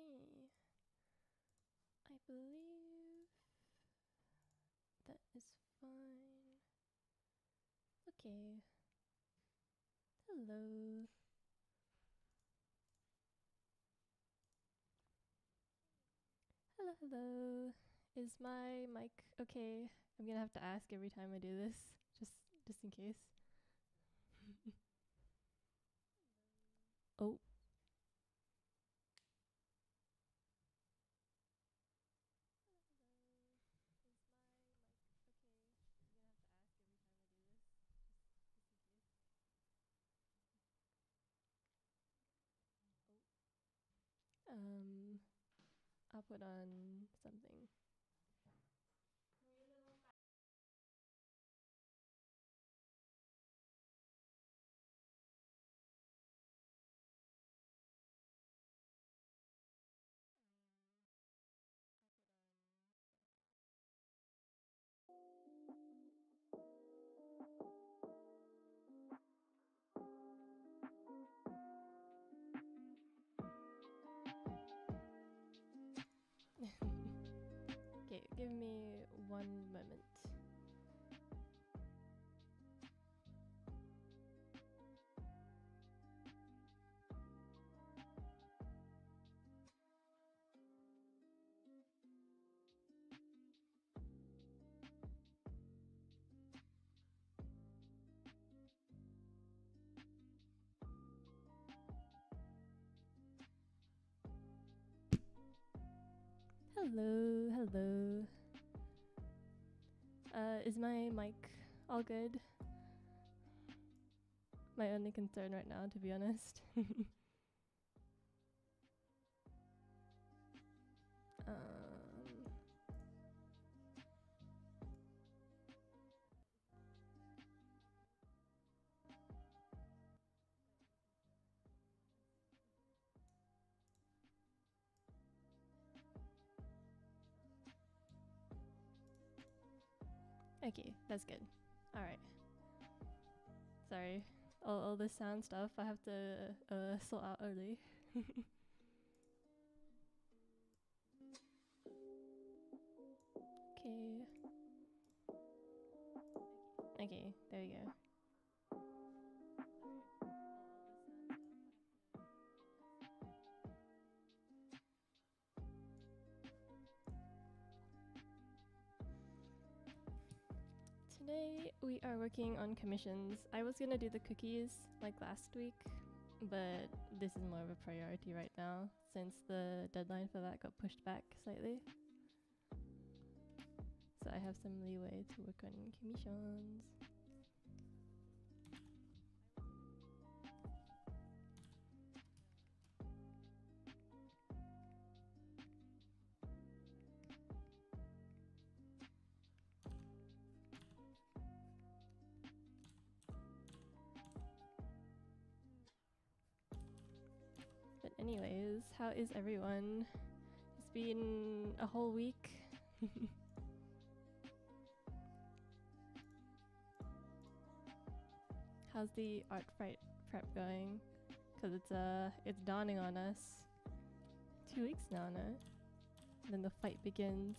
Okay. I believe that is fine. Okay. Hello. Hello, hello. Is my mic okay? I'm gonna have to ask every time I do this, just in case. Oh. Hello, hello. Is my mic okay? I'm gonna have to ask every time I do this, just in case. Oh. I'll put on something. I'll put on. Okay, give me one moment. Hello, hello. Is my mic all good? My only concern right now, to be honest. um, okay, that's good. Alright. Sorry. All this sound stuff I have to sort out early. Okay. Okay, there we go. Today we are working on commissions. I was gonna do the cookies like last week, but this is more of a priority right now since the deadline for that got pushed back slightly. So I have some leeway to work on commissions. But anyways, how is everyone? It's been a whole week. How's the art fight prep going? Cause it's dawning on us. 2 weeks now, no? And then the fight begins.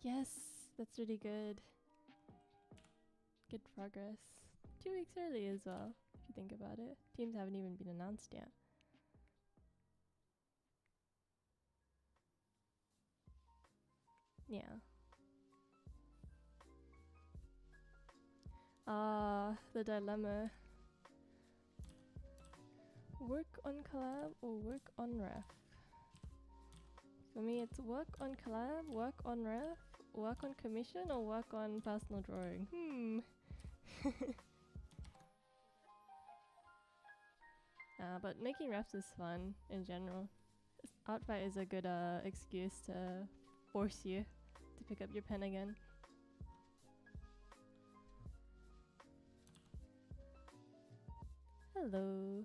Yes, that's really good. Good progress. 2 weeks early as well, if you think about it. Teams haven't even been announced yet. Yeah. The dilemma. Work on collab or work on ref? For me, it's work on collab, work on ref, work on commission, or work on personal drawing. But making refs is fun in general. art fight is a good excuse to force you to pick up your pen again. Hello.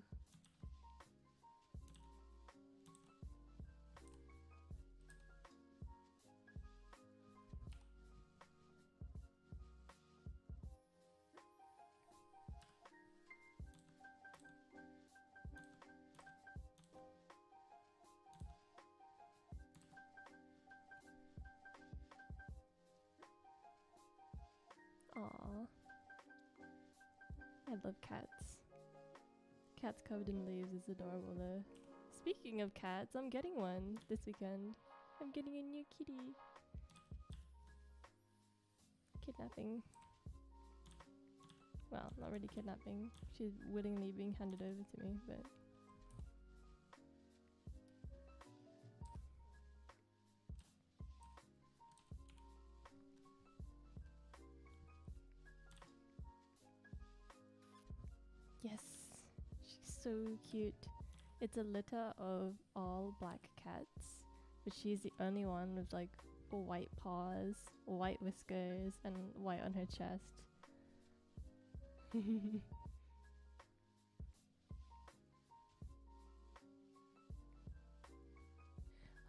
Aww. I love cats. Cats covered in leaves is adorable though. Speaking of cats, I'm getting one this weekend. I'm getting a new kitty. Kidnapping. Well, not really kidnapping. She's willingly being handed over to me, but... Yes! She's so cute. It's a litter of all black cats, but she's the only one with like white paws, white whiskers, and white on her chest.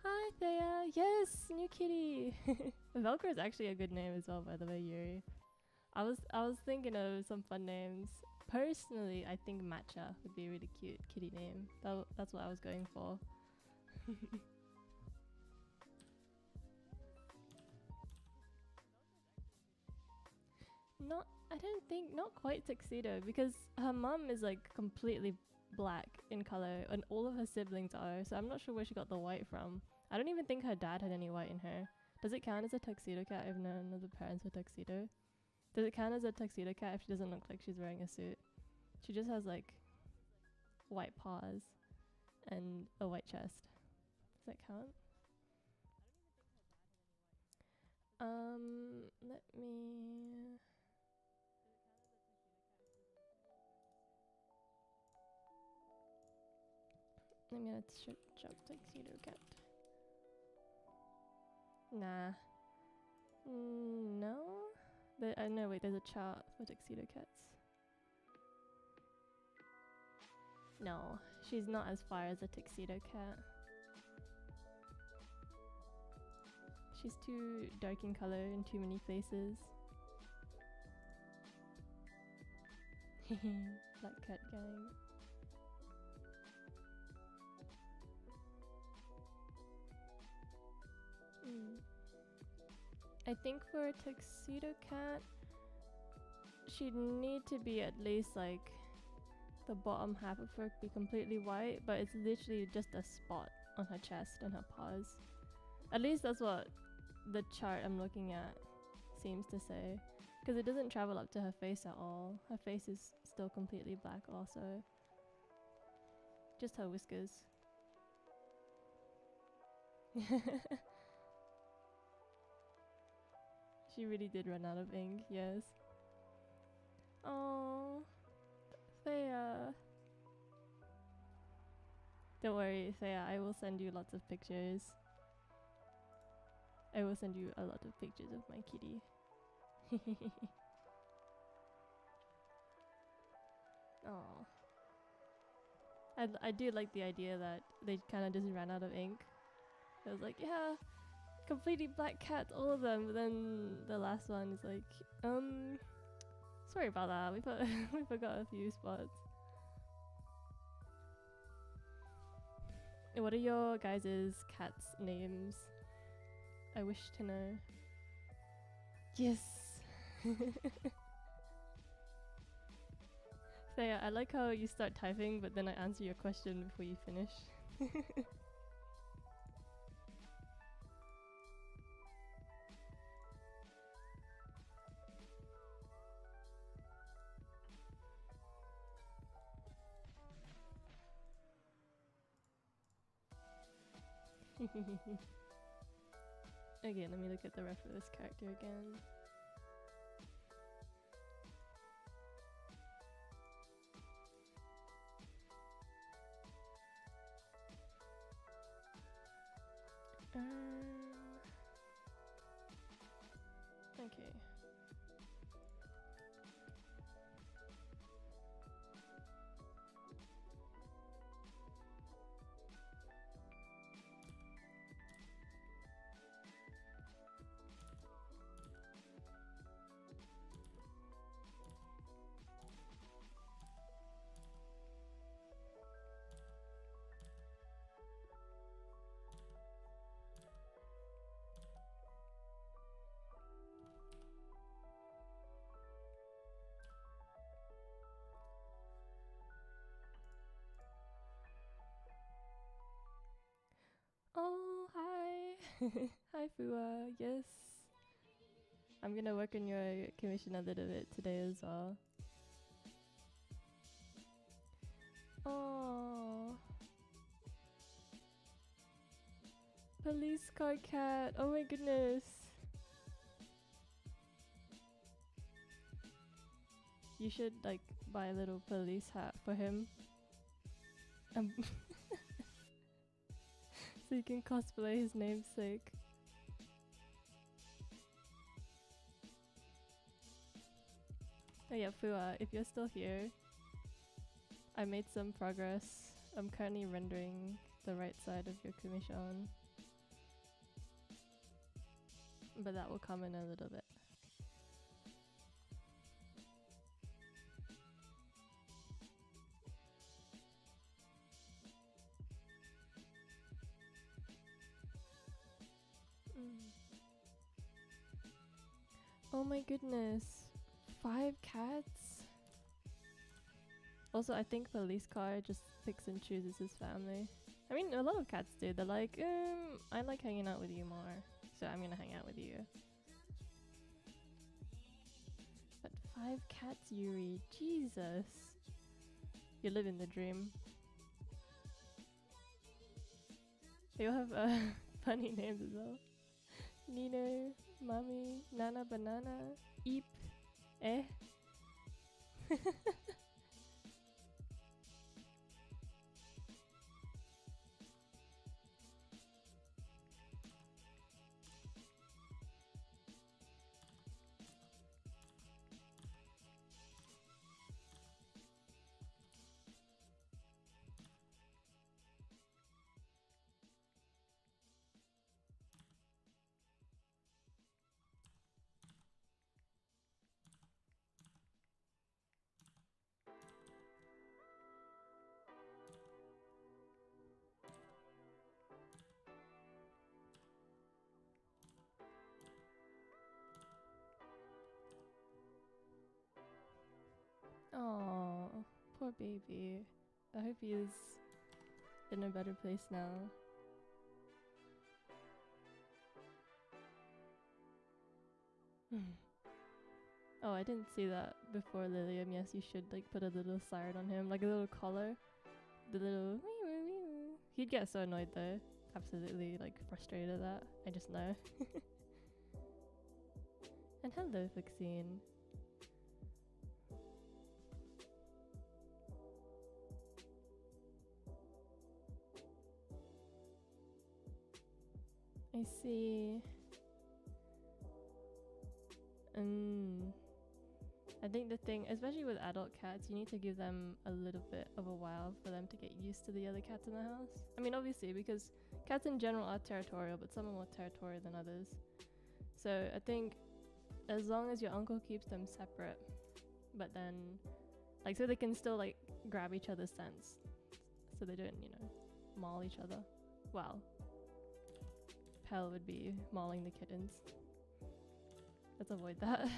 Hi Thea! Yes! New kitty! Velcro is actually a good name as well, by the way, Yuri. I was thinking of some fun names. Personally, I think Matcha would be a really cute kitty name. That's what I was going for. Not quite tuxedo, because her mum is like completely black in color and all of her siblings are, so I'm not sure where she got the white from. I don't even think her dad had any white in her. Does it count as a tuxedo cat if none of the parents were tuxedo? Does it count as a tuxedo cat if she doesn't look like she's wearing a suit? She just has like white paws and a white chest. Does that count? Let me... I'm gonna jump tuxedo cat. Nah. No? No, wait, there's a chart for tuxedo cats. No, she's not as far as a tuxedo cat. She's too dark in color in too many places. Black cat gang. I think for a tuxedo cat, she'd need to be at least like the bottom half of her be completely white, but it's literally just a spot on her chest and her paws. At least that's what the chart I'm looking at seems to say, because it doesn't travel up to her face at all. Her face is still completely black also. Just her whiskers. She really did run out of ink, yes. Oh, Thea. Don't worry, Thea, I will send you lots of pictures. I will send you a lot of pictures of my kitty. Oh, I do like the idea that they kind of just ran out of ink. I was like, yeah, completely black cats, all of them. But then the last one is like, sorry about that. We forgot a few spots. What are your guys' cats' names? I wish to know. Yes. So yeah, I like how you start typing, but then I answer your question before you finish. Okay, let me look at the ref of this character again. Okay. Oh, hi. Hi, Fua. Yes. I'm gonna work on your commission a little bit today as well. Oh. Police car cat. Oh my goodness. You should like buy a little police hat for him. So you can cosplay his namesake. Oh yeah, Fua, if you're still here, I made some progress. I'm currently rendering the right side of your commission, but that will come in a little bit. Oh my goodness. 5 cats? Also, I think Police Car just picks and chooses his family. I mean, a lot of cats do. They're like, I like hanging out with you more, so I'm gonna hang out with you. But 5 cats, Yuri. Jesus. You're living the dream. They all have funny names as well. Nino, Mommy, Nana Banana, Eep, Eh. Oh, poor baby. I hope he is in a better place now. Oh, I didn't see that before, Lilium. Yes, you should like put a little siren on him, like a little collar. The little he'd get so annoyed though. Absolutely like frustrated at that. I just know. And hello, Fixine. I see. I think the thing, especially with adult cats, you need to give them a little bit of a while for them to get used to the other cats in the house. I mean, obviously, because cats in general are territorial, but some are more territorial than others. So I think as long as your uncle keeps them separate, but then, like, so they can still, like, grab each other's scents, so they don't, you know, maul each other. Well, Pell would be mauling the kittens. Let's avoid that.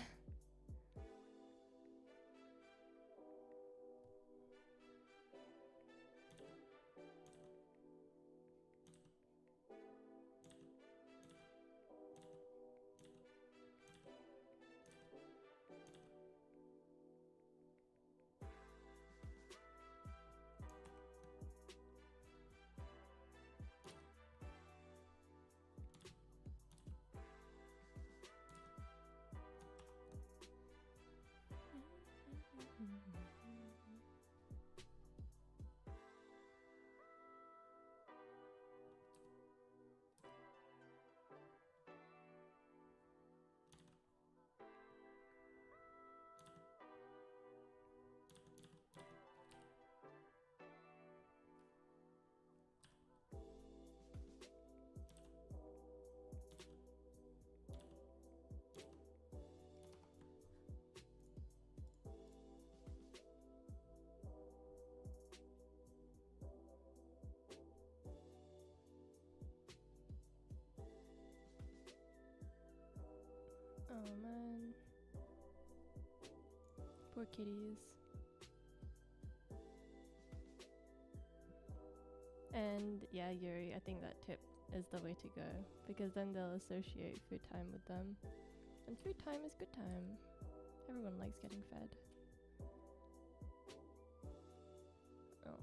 Oh man. Poor kitties. And yeah, Yuri, I think that tip is the way to go, because then they'll associate food time with them. And food time is good time. Everyone likes getting fed. Oh.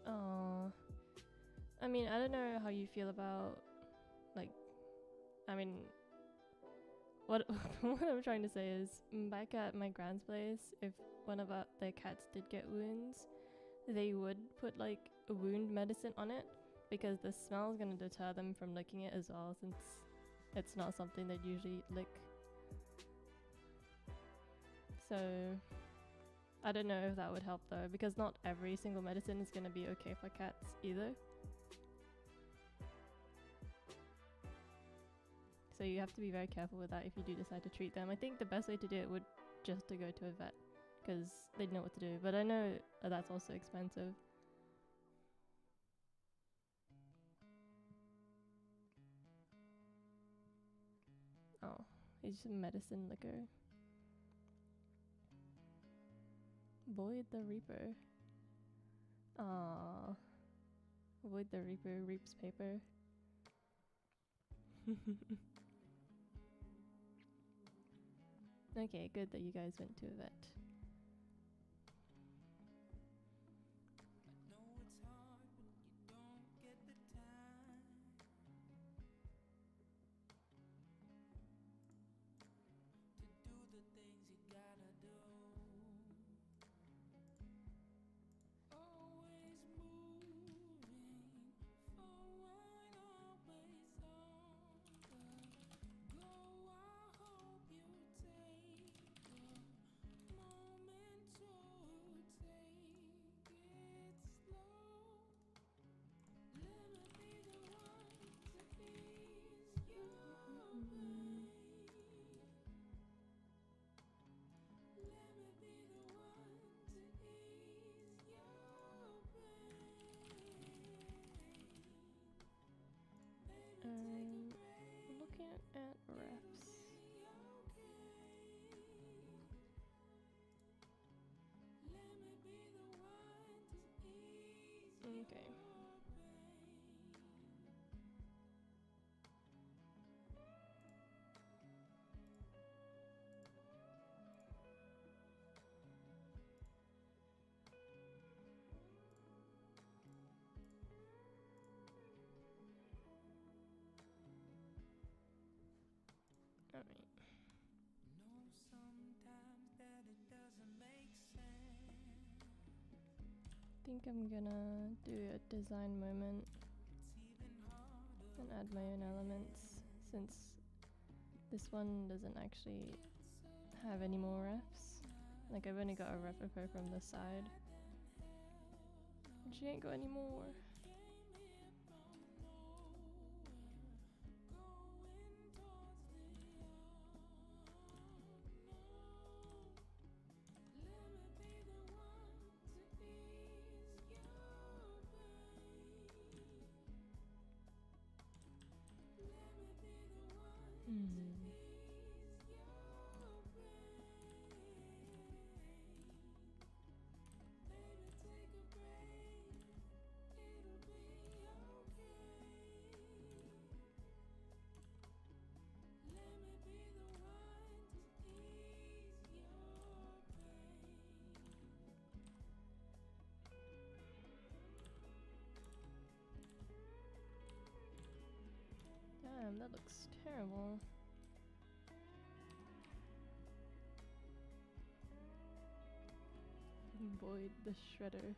Oh. I mean, I don't know how you feel about, like, I mean, what what I'm trying to say is, back at my grand's place, if one of their cats did get wounds, they would put like a wound medicine on it, because the smell is gonna deter them from licking it as well, since it's not something they'd usually lick. So I don't know if that would help though, because not every single medicine is gonna be okay for cats either. So you have to be very careful with that if you do decide to treat them. I think the best way to do it would just to go to a vet, because they'd know what to do. But I know that's also expensive. Oh, it's just medicine liquor. Void the Reaper. Aww. Void the Reaper reaps paper. Okay, good that you guys went to a vet. Looking at refs. Okay. Alright. I think I'm gonna do a design moment and add my own elements, since this one doesn't actually have any more refs. Like, I've only got a ref of her from the side, and she ain't got any more. Damn, that looks terrible. Void the Shredder.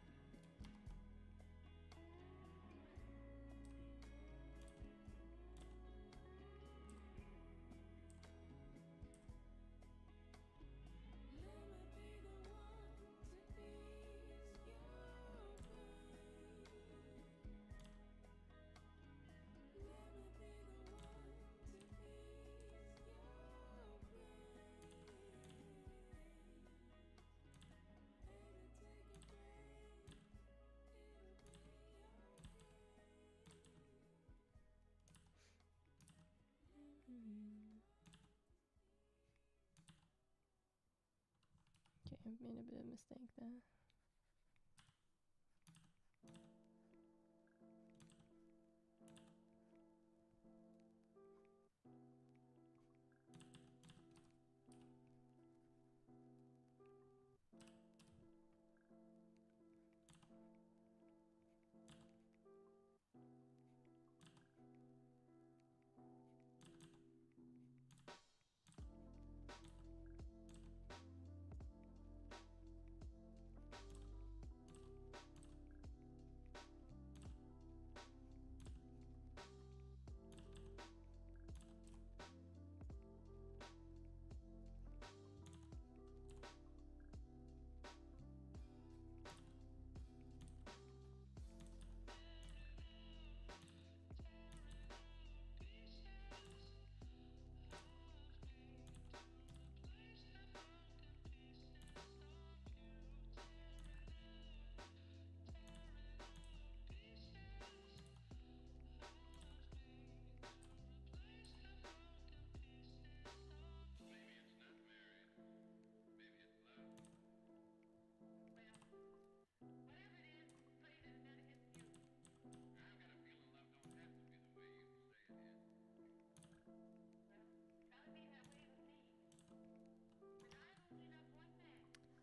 I've made a bit of a mistake there.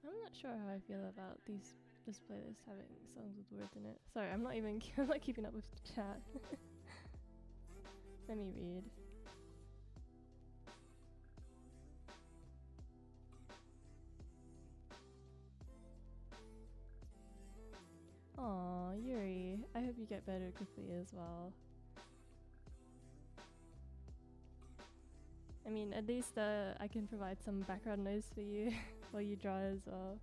I'm not sure how I feel about this playlist having songs with words in it. Sorry, I'm not even I'm not keeping up with the chat. Let me read. Aw, Yuri, I hope you get better quickly as well. I mean, at least I can provide some background noise for you while you draw as well.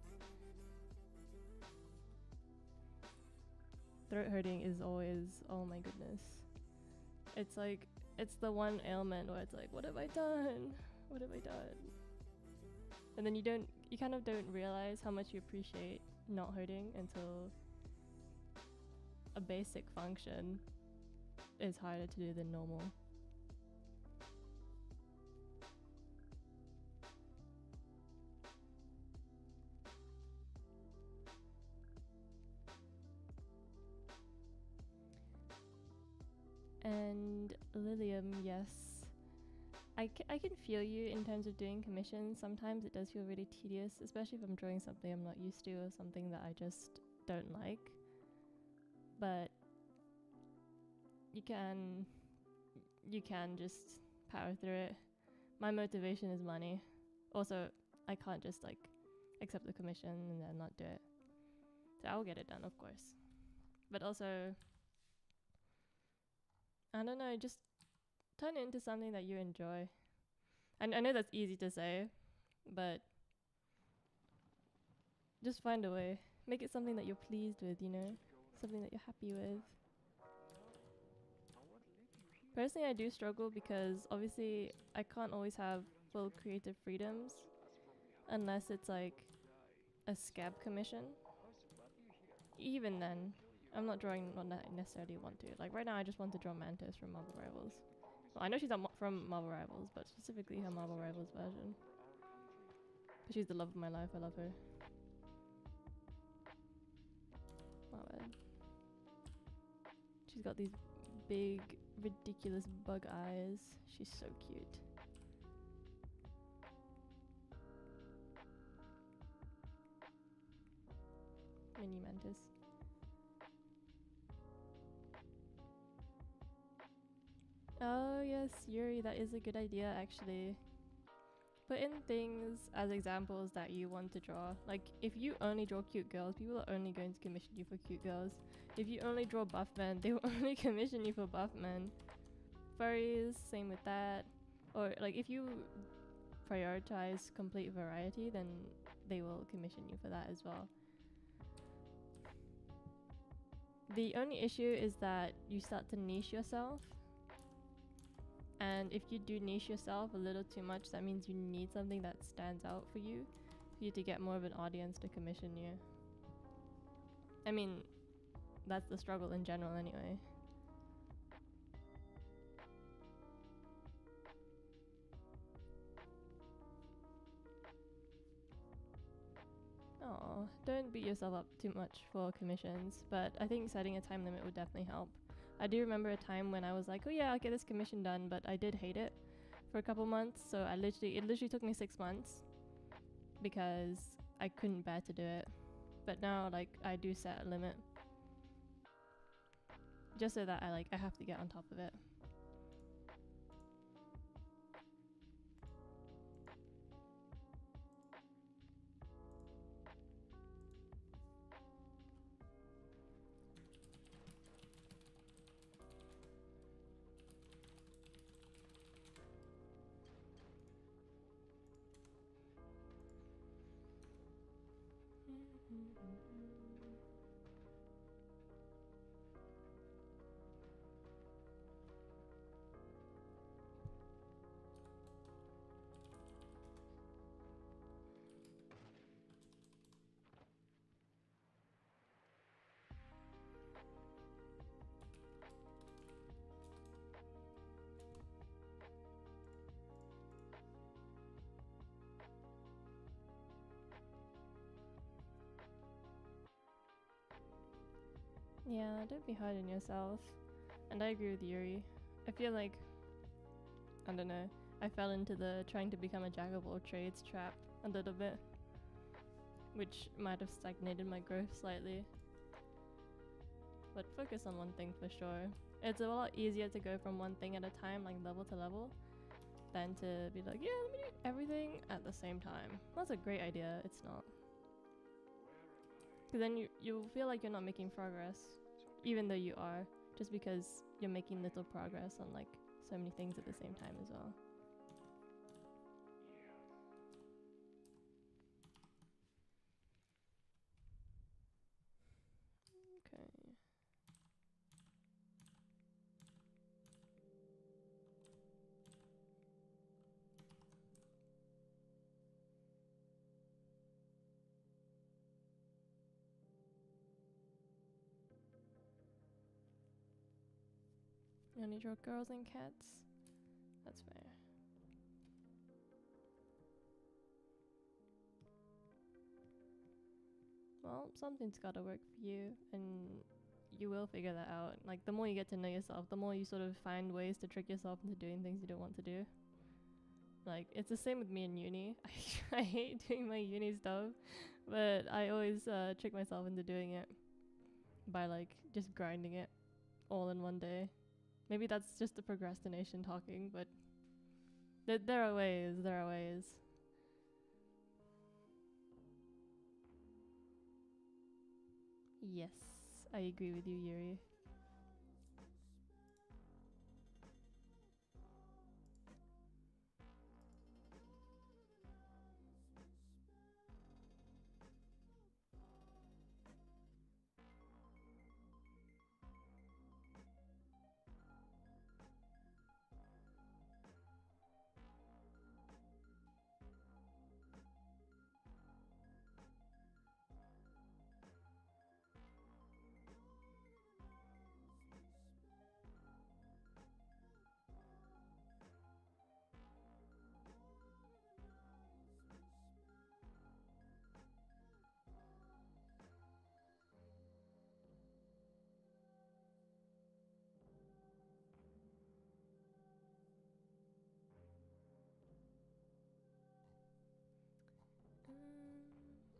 Throat hurting is always, oh my goodness. It's like, it's the one ailment where it's like, what have I done? What have I done? And then you kind of don't realize how much you appreciate not hurting until a basic function is harder to do than normal. And Lilium, yes. I can feel you in terms of doing commissions. Sometimes it does feel really tedious, especially if I'm drawing something I'm not used to or something that I just don't like. But you can just power through it. My motivation is money. Also, I can't just like accept the commission and then not do it. So I'll get it done, of course. But also, I don't know, just turn it into something that you enjoy. And I know that's easy to say, but just find a way. Make it something that you're pleased with, you know? Something that you're happy with. Personally, I do struggle because obviously I can't always have full creative freedoms unless it's like a scab commission. Even then, I'm not drawing what I necessarily want to. Like right now, I just want to draw Mantis from Marvel Rivals. Well, I know she's not from Marvel Rivals, but specifically her Marvel Rivals version. But she's the love of my life. I love her. My bad. She's got these big, ridiculous bug eyes. She's so cute. Mini Mantis. Oh yes, Yuri, that is a good idea actually. Put in things as examples that you want to draw. Like if you only draw cute girls, people are only going to commission you for cute girls. If you only draw buff men, they will only commission you for buff men. Furries, same with that. Or like if you prioritize complete variety, then they will commission you for that as well. The only issue is that you start to niche yourself. And if you do niche yourself a little too much, that means you need something that stands out for you to get more of an audience to commission you. I mean, that's the struggle in general anyway. now. Don't beat yourself up too much for commissions, but I think setting a time limit would definitely help. I do remember a time when I was like, oh yeah, I'll get this commission done, but I did hate it for a couple months, so it literally took me 6 months because I couldn't bear to do it. But now, like, I do set a limit just so that I have to get on top of it. Yeah, don't be hard on yourself. And I agree with Yuri. I feel like, I don't know, I fell into the trying to become a jack of all trades trap a little bit, which might have stagnated my growth slightly. But focus on one thing for sure. It's a lot easier to go from one thing at a time, like level to level, than to be like, yeah, let me do everything at the same time. That's a great idea. It's not. Because then you feel like you're not making progress, even though you are, just because you're making little progress on like so many things at the same time as well. Okay. You only draw girls and cats? That's fair. Well, something's gotta work for you, and you will figure that out. Like, the more you get to know yourself, the more you sort of find ways to trick yourself into doing things you don't want to do. Like, it's the same with me in uni. I hate doing my uni stuff, but I always trick myself into doing it by, like, just grinding it all in one day. Maybe that's just the procrastination talking, but there are ways, there are ways. Yes, I agree with you, Yuri.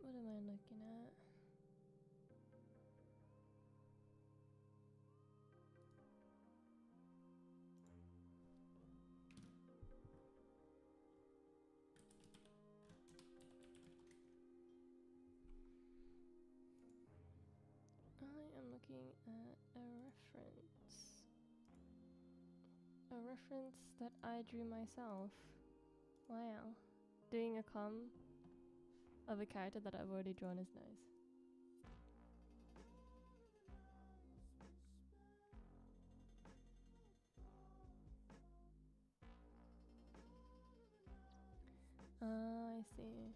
What am I looking at? I am looking at a reference. A reference that I drew myself. Wow. Doing a com of a character that I've already drawn is nice. I see.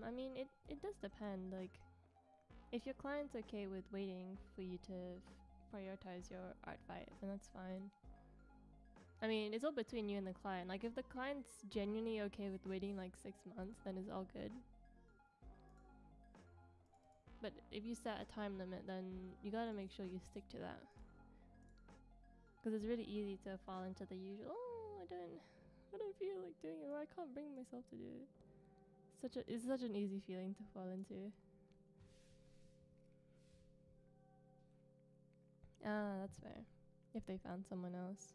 I mean, it does depend. Like, if your client's okay with waiting for you to prioritize your art fight, then that's fine. I mean, it's all between you and the client. Like, if the client's genuinely okay with waiting like 6 months, then it's all good. But if you set a time limit, then you gotta make sure you stick to that. Because it's really easy to fall into the usual, I don't feel like doing it, or I can't bring myself to do it. It's such an easy feeling to fall into. Ah, that's fair. If they found someone else.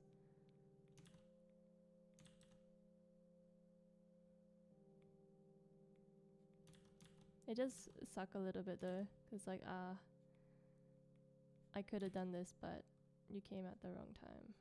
It does suck a little bit though, because like, I could have done this, but you came at the wrong time.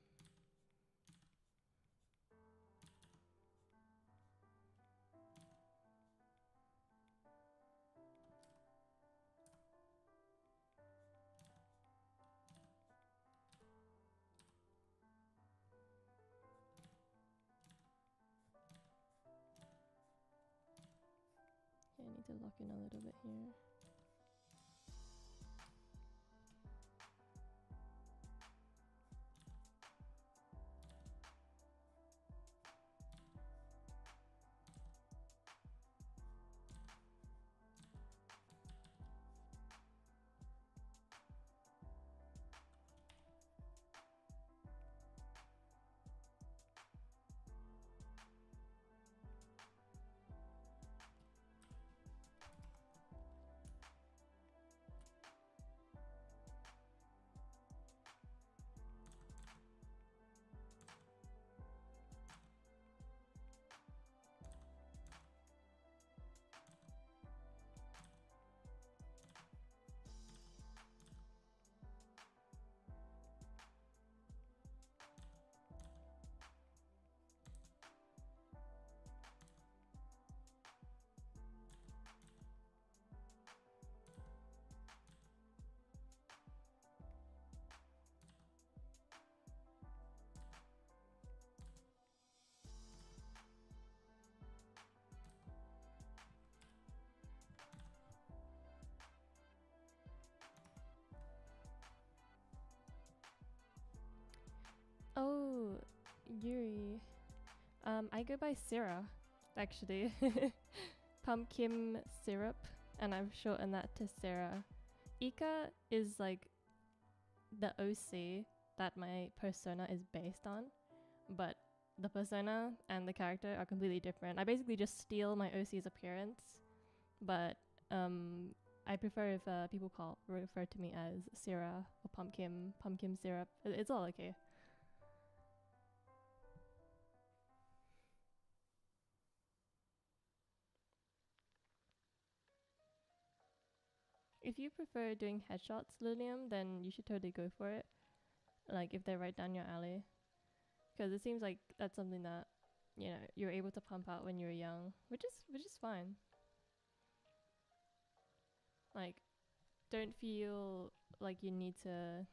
Okay, I need to lock in a little bit here. Oh, Yuri. I go by Sarah, actually. Pumpkin syrup, and I've shortened that to Sarah. Ika is like the OC that my persona is based on, but the persona and the character are completely different. I basically just steal my OC's appearance, but I prefer if people refer to me as Sarah or pumpkin syrup. It's all okay. If you prefer doing headshots, Lilium, then you should totally go for it. Like, if they're right down your alley. Because it seems like that's something that, you know, you're able to pump out when you're young, which is fine. Like, don't feel like you need to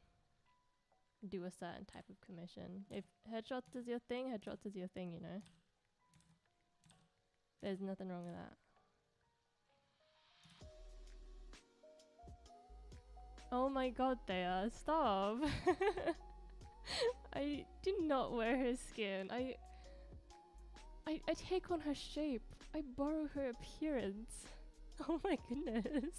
do a certain type of commission. If headshots is your thing, headshots is your thing, you know? There's nothing wrong with that. Oh my god, Thea, stop! I do not wear her skin. I take on her shape. I borrow her appearance. Oh my goodness.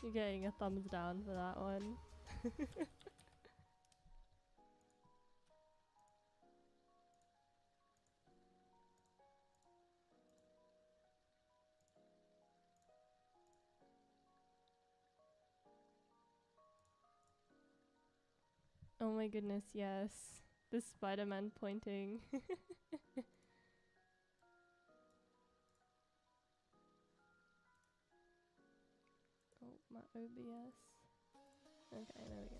You're getting a thumbs down for that one. Oh my goodness, yes. The Spider-Man pointing. Oh, my OBS. Okay, there we go.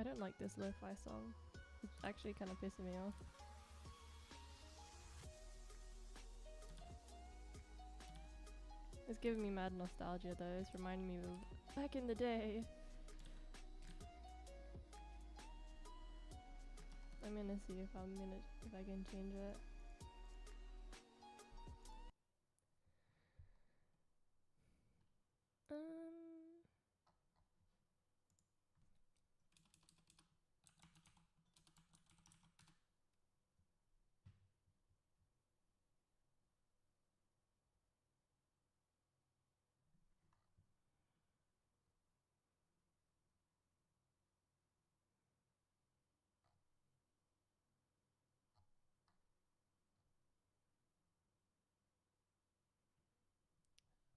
don't like this lo-fi song. It's actually kind of pissing me off. It's giving me mad nostalgia though. It's reminding me of back in the day. I'm gonna see if I can change it.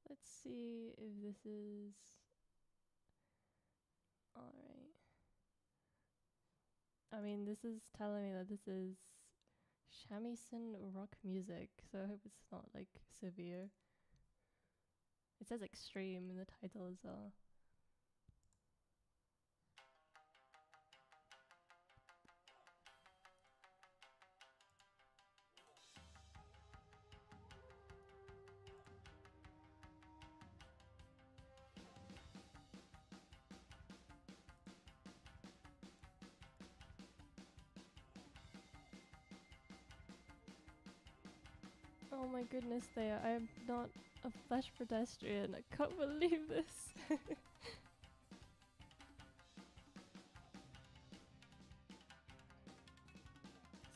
Let's see if this is alright. I mean, this is telling me that this is shamisen rock music, so I hope it's not like severe. It says extreme in the title as well. Oh my goodness, Thea, I am not a flesh pedestrian. I can't believe this.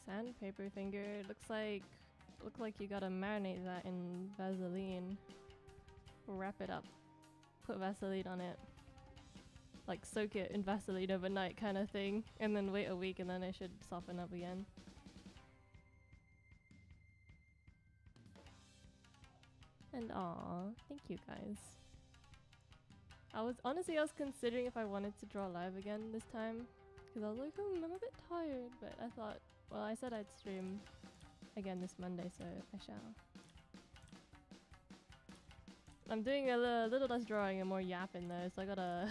Sandpaper finger. It looks like you gotta marinate that in Vaseline. Wrap it up. Put Vaseline on it. Like soak it in Vaseline overnight kind of thing. And then wait a week and then it should soften up again. And aw, thank you guys. I was considering if I wanted to draw live again this time. Because I was like, I'm a bit tired. But I thought, well, I said I'd stream again this Monday, so I shall. I'm doing a little less drawing and more yapping though, so I gotta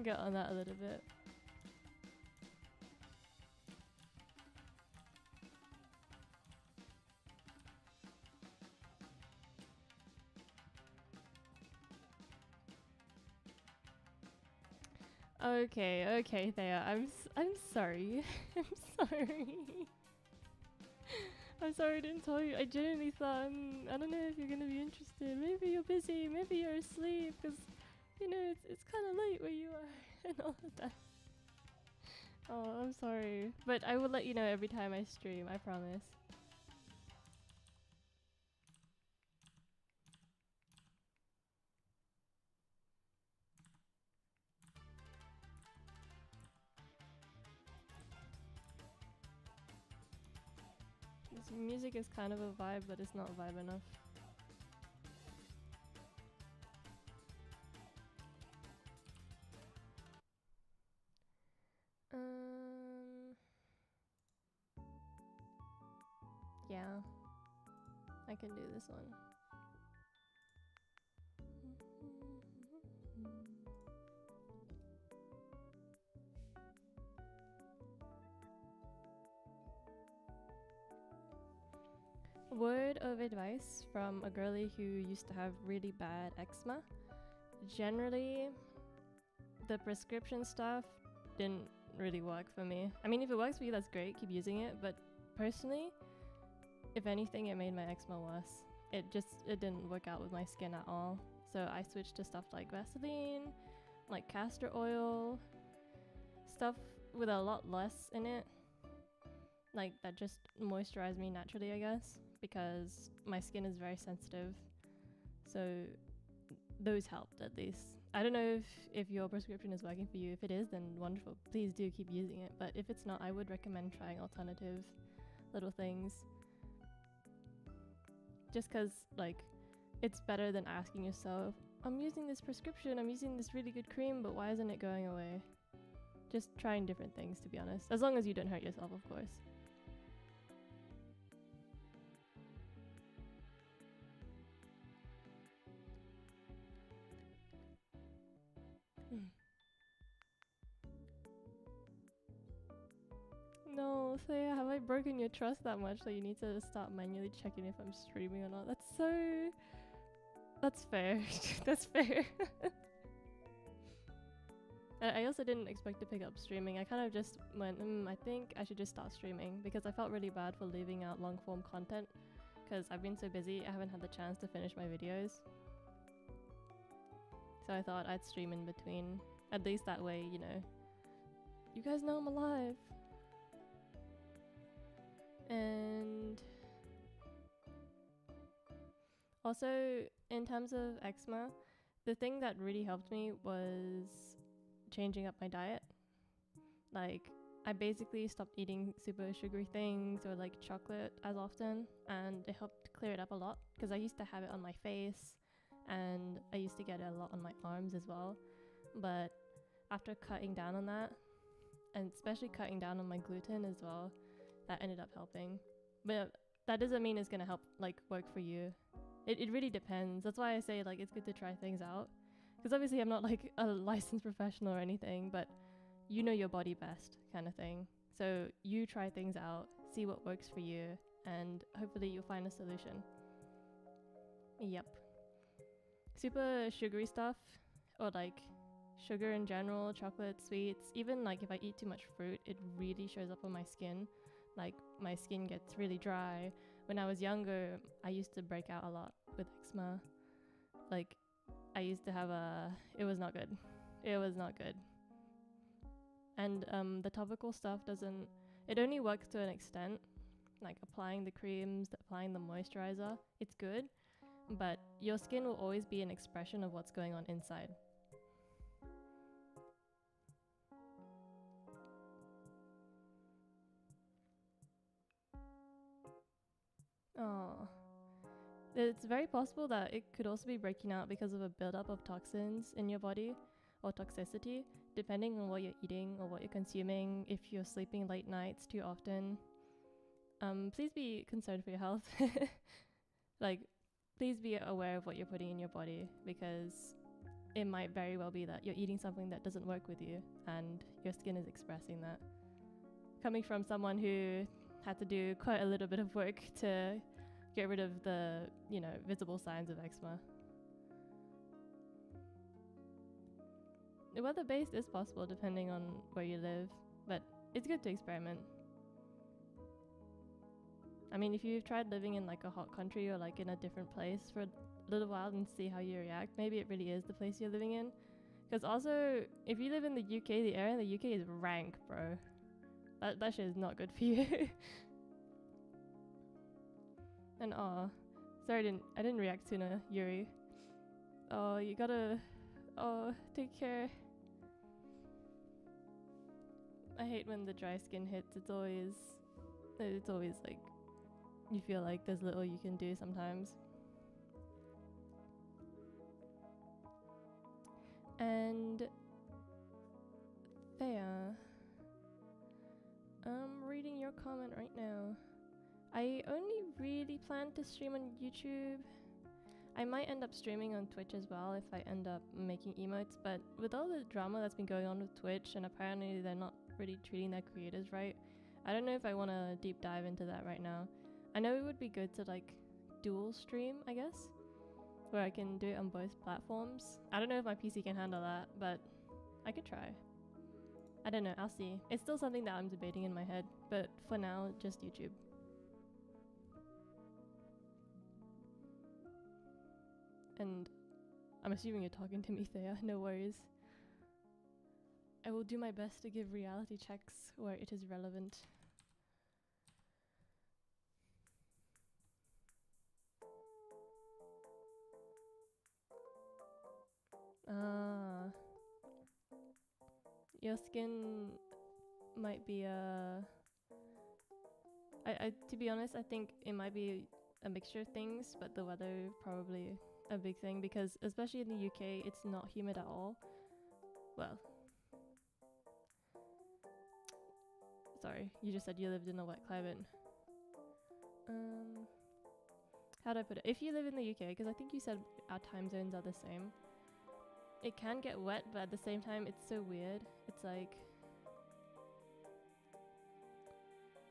get on that a little bit. Okay, Thea. I'm sorry. I'm sorry. I'm sorry I didn't tell you. I genuinely thought, I don't know if you're gonna be interested. Maybe you're busy. Maybe you're asleep. Cause you know it's kind of late where you are and all of that. Oh, I'm sorry. But I will let you know every time I stream. I promise. This music is kind of a vibe, but it's not vibe enough. Yeah, I can do this one. Word of advice from a girlie who used to have really bad eczema. Generally, the prescription stuff didn't really work for me. I mean, if it works for you, that's great, keep using it. But personally, if anything, it made my eczema worse. It didn't work out with my skin at all. So I switched to stuff like Vaseline, like castor oil, stuff with a lot less in it. Like that just moisturize me naturally, I guess, because my skin is very sensitive. So those helped at least. I don't know if your prescription is working for you. If it is, then wonderful. Please do keep using it. But if it's not, I would recommend trying alternative little things. Just because, like, it's better than asking yourself, I'm using this prescription, I'm using this really good cream, but why isn't it going away? Just trying different things, to be honest. As long as you don't hurt yourself, of course. broken your trust that much that you need to start manually checking if I'm streaming or not. That's fair. That's fair. I also didn't expect to pick up streaming. I kind of just went, I think I should just start streaming because I felt really bad for leaving out long form content because I've been so busy, I haven't had the chance to finish my videos. So I thought I'd stream in between. At least that way, you know, you guys know I'm alive. And also, in terms of eczema, the thing that really helped me was changing up my diet. Like, I basically stopped eating super sugary things or like chocolate as often, and it helped clear it up a lot because I used to have it on my face and I used to get it a lot on my arms as well. But after cutting down on that, and especially cutting down on my gluten as well, that ended up helping. But that doesn't mean it's gonna help like work for you. It really depends. That's why I say like it's good to try things out. Because obviously I'm not like a licensed professional or anything, but you know your body best kind of thing. So you try things out, see what works for you, and hopefully you'll find a solution. Yep. Super sugary stuff, or like sugar in general, chocolate, sweets, even like if I eat too much fruit, it really shows up on my skin. Like my skin gets really dry. When I was younger, I used to break out a lot with eczema. Like I used to have it was not good. It was not good. And the topical stuff it only works to an extent. Like applying the creams, applying the moisturizer, it's good. But your skin will always be an expression of what's going on inside. Oh. It's very possible that it could also be breaking out because of a buildup of toxins in your body or toxicity, depending on what you're eating or what you're consuming. If you're sleeping late nights too often, please be concerned for your health. Like, please be aware of what you're putting in your body because it might very well be that you're eating something that doesn't work with you and your skin is expressing that. Coming from someone who had to do quite a little bit of work to get rid of the, you know, visible signs of eczema. Weather-based is possible depending on where you live, but it's good to experiment. I mean, if you've tried living in like a hot country or like in a different place for a little while and see how you react, maybe it really is the place you're living in. Because also, if you live in the UK, the air in the UK is rank, bro. That shit is not good for you. And sorry, I didn't react sooner, Yuri. Oh, you gotta, take care. I hate when the dry skin hits. It's always like, you feel like there's little you can do sometimes. And Thea, I'm reading your comment right now. I only really plan to stream on YouTube. I might end up streaming on Twitch as well if I end up making emotes, but with all the drama that's been going on with Twitch, and apparently they're not really treating their creators right, I don't know if I want to deep dive into that right now. I know it would be good to like dual stream, I guess, where I can do it on both platforms. I don't know if my PC can handle that, but I could try. I don't know, I'll see. It's still something that I'm debating in my head, but for now, just YouTube. And I'm assuming you're talking to me, Thea, no worries. I will do my best to give reality checks where it is relevant. Your skin might be to be honest, I think it might be a mixture of things, but the weather probably a big thing because especially in the UK, it's not humid at all. Well, sorry, you just said you lived in a wet climate. How do I put it? If you live in the UK, because I think you said our time zones are the same, it can get wet, but at the same time, it's so weird. It's like,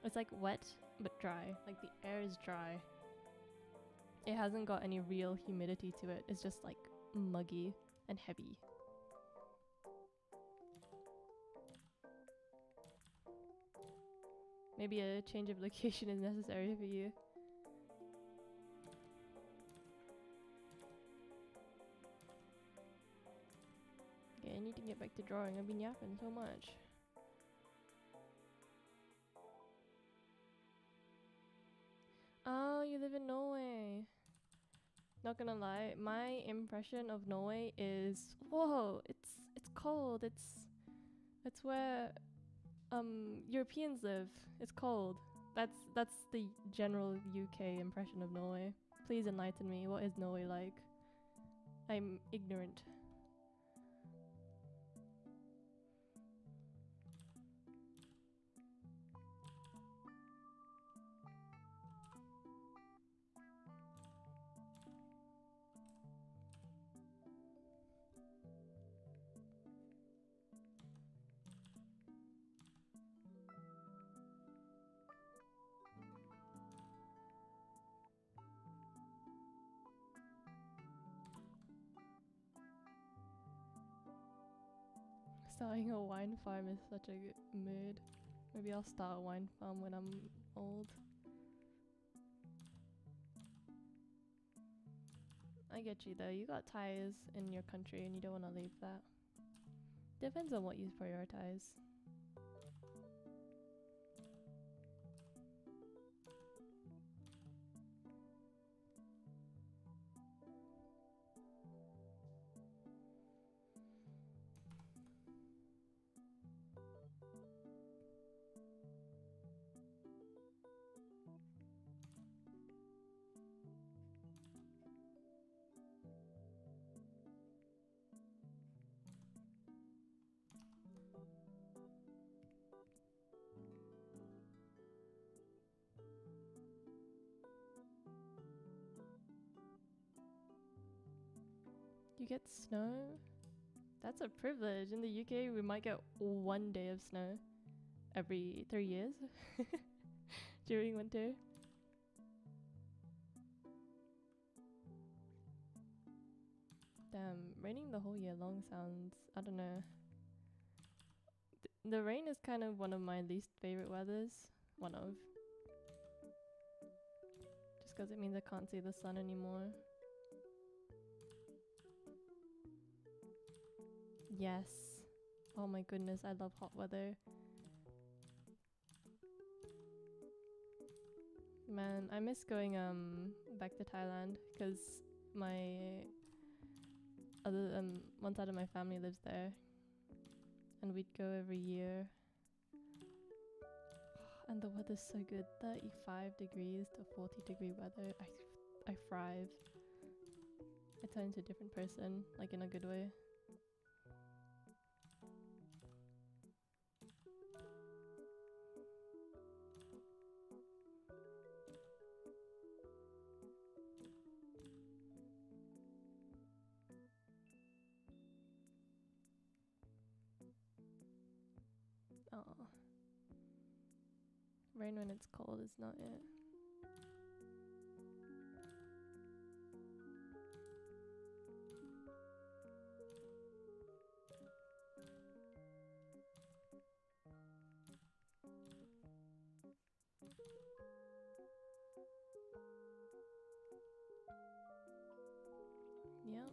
It's like wet but dry. Like the air is dry. It hasn't got any real humidity to it. It's just like muggy and heavy. Maybe a change of location is necessary for you. Okay, I need to get back to drawing. I've been yapping so much. Oh, you live in Norway. Not gonna lie, my impression of Norway is, whoa, it's cold. It's where Europeans live. It's cold. That's the general UK impression of Norway. Please enlighten me. What is Norway like? I'm ignorant. Starting a wine farm is such a good mood. Maybe I'll start a wine farm when I'm old. I get you though. You got ties in your country and you don't want to leave that. Depends on what you prioritize. You get snow? That's a privilege. In the UK, we might get 1 day of snow every 3 years during winter. Damn, raining the whole year long sounds, I don't know. The rain is kind of one of my least favorite weathers. One of. Just because it means I can't see the sun anymore. Yes. Oh my goodness, I love hot weather. Man, I miss going back to Thailand because my one side of my family lives there, and we'd go every year. And the weather's so good. 35 degrees to 40-degree weather. I thrive. I turn into a different person, like in a good way. Oh. Rain when it's cold is not it. Yep.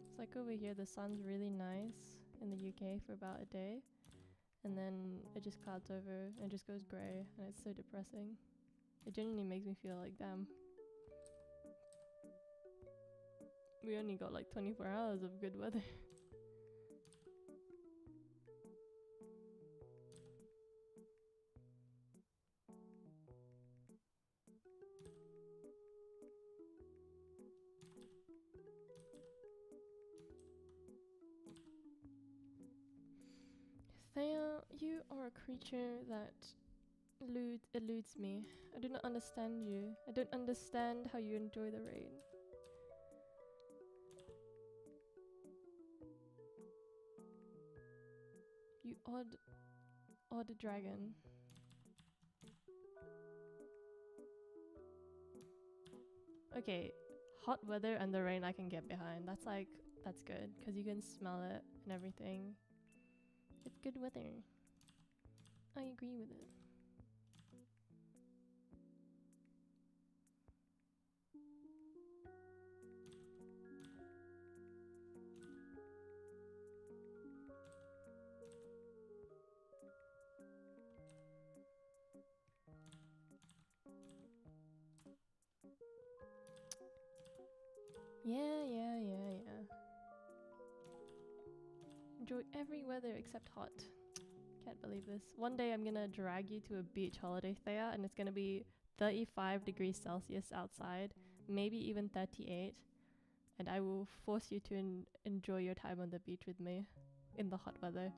It's like over here the sun's really nice in the UK for about a day, and then it just clouds over and it just goes grey, and it's so depressing. It genuinely makes me feel like, damn, we only got like 24 hours of good weather. Thea, you are a creature that eludes me. I do not understand you. I don't understand how you enjoy the rain. You or the dragon. Okay, hot weather and the rain I can get behind. That's like, that's good, because you can smell it and everything. It's good weather. I agree with it. Yeah. Enjoy every weather except hot. Can't believe this. One day I'm gonna drag you to a beach holiday, Thea, and it's gonna be 35 degrees Celsius outside, maybe even 38, and I will force you to enjoy your time on the beach with me in the hot weather.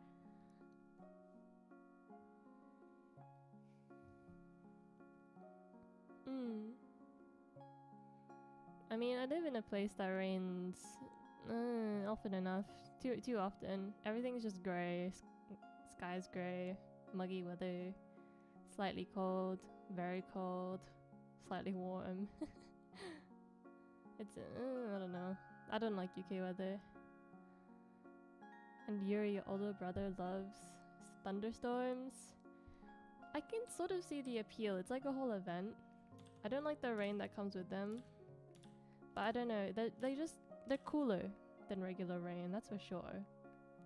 I mean, I live in a place that rains often enough. Too often. Everything's just grey. Sky's grey. Muggy weather. Slightly cold. Very cold. Slightly warm. It's I don't know. I don't like UK weather. And Yuri, your older brother, loves thunderstorms. I can sort of see the appeal. It's like a whole event. I don't like the rain that comes with them. But I don't know, they're cooler than regular rain, that's for sure.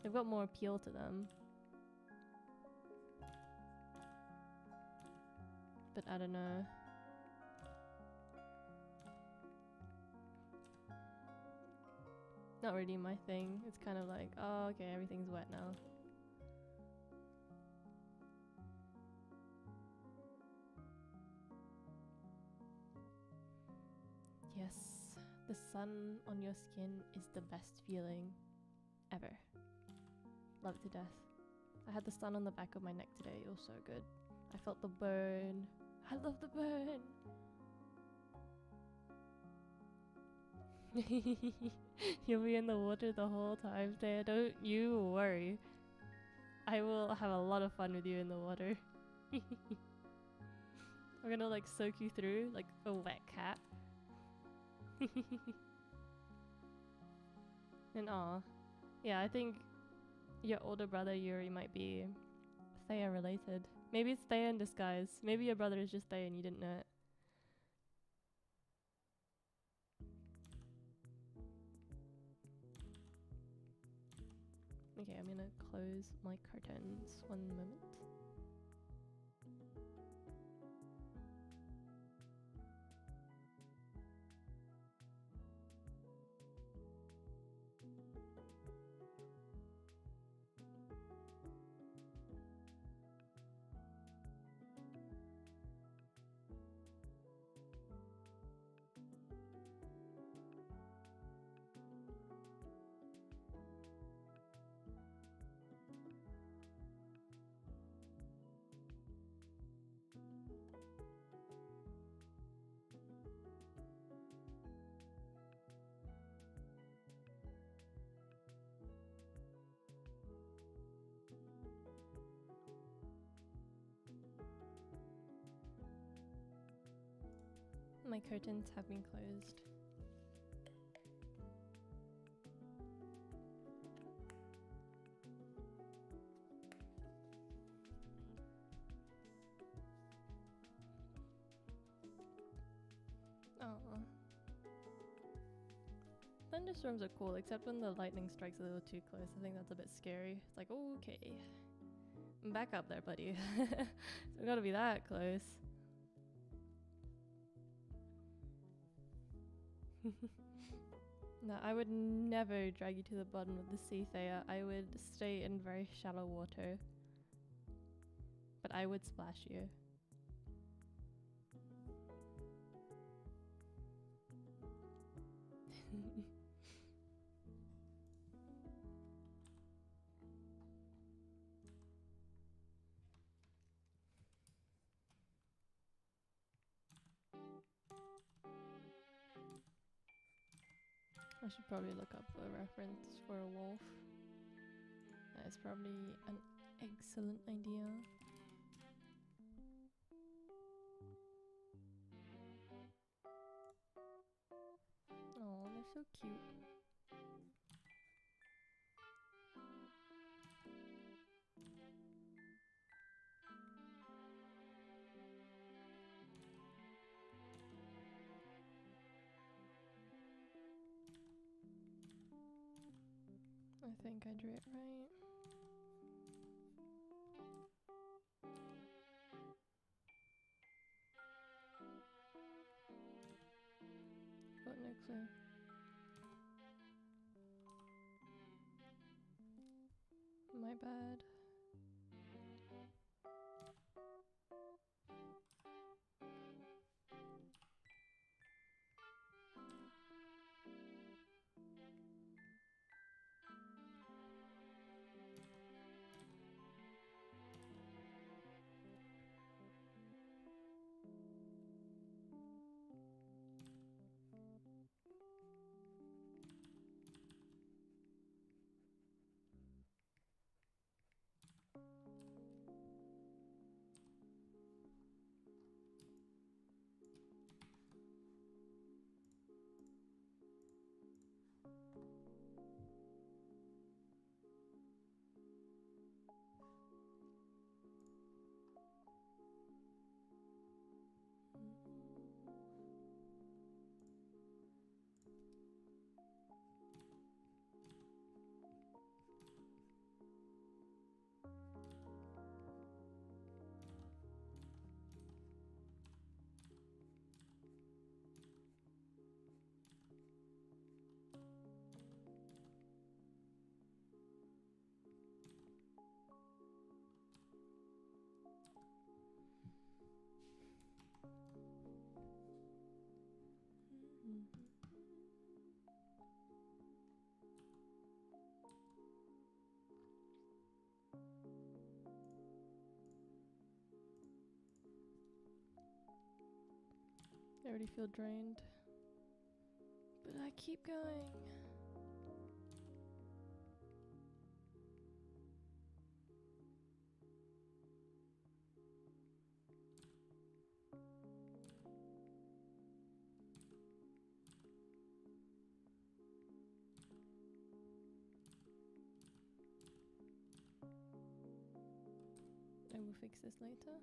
They've got more appeal to them. But I don't know. Not really my thing. It's kind of like, oh, okay, everything's wet now. Yes. The sun on your skin is the best feeling ever. Love it to death. I had the sun on the back of my neck today. It was so good. I felt the burn. I love the burn. You'll be in the water the whole time, Thea. Don't you worry. I will have a lot of fun with you in the water. I'm gonna like soak you through like a wet cat. And yeah, I think your older brother Yuri might be Thea related. Maybe it's Thea in disguise. Maybe your brother is just Thea and you didn't know it. Okay, I'm gonna close my curtains. One moment. My curtains have been closed. Oh. Thunderstorms are cool, except when the lightning strikes a little too close. I think that's a bit scary. It's like, okay. Back up there, buddy. It's gotta be that close. No, I would never drag you to the bottom of the sea, Thea. I would stay in very shallow water. But I would splash you. I should probably look up a reference for a wolf. That is probably an excellent idea. so cute. I think I drew it right. But no clue. My bad. I already feel drained, but I keep going. I will fix this later.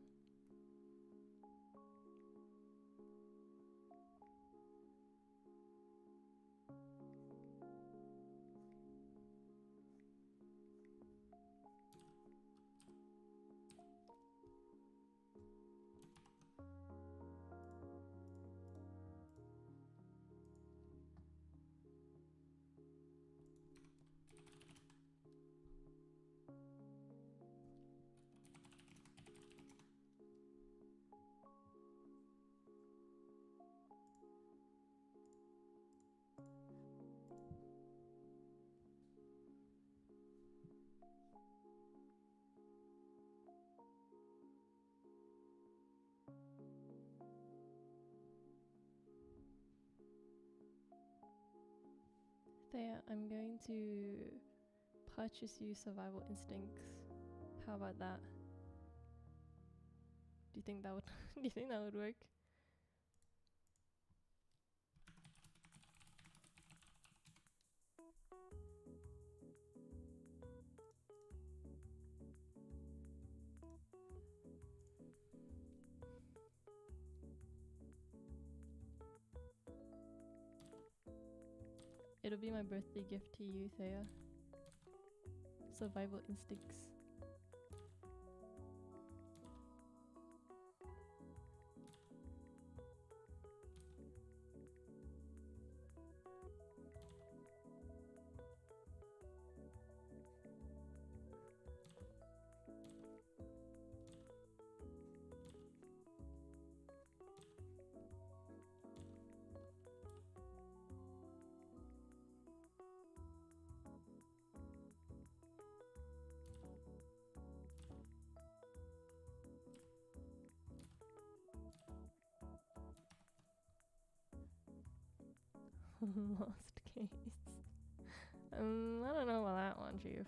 Thea, I'm going to purchase you survival instincts. How about that? Do you think that would do you think that would work? It'll be my birthday gift to you, Thea. Survival instincts. Lost case. I don't know about that one, Chief.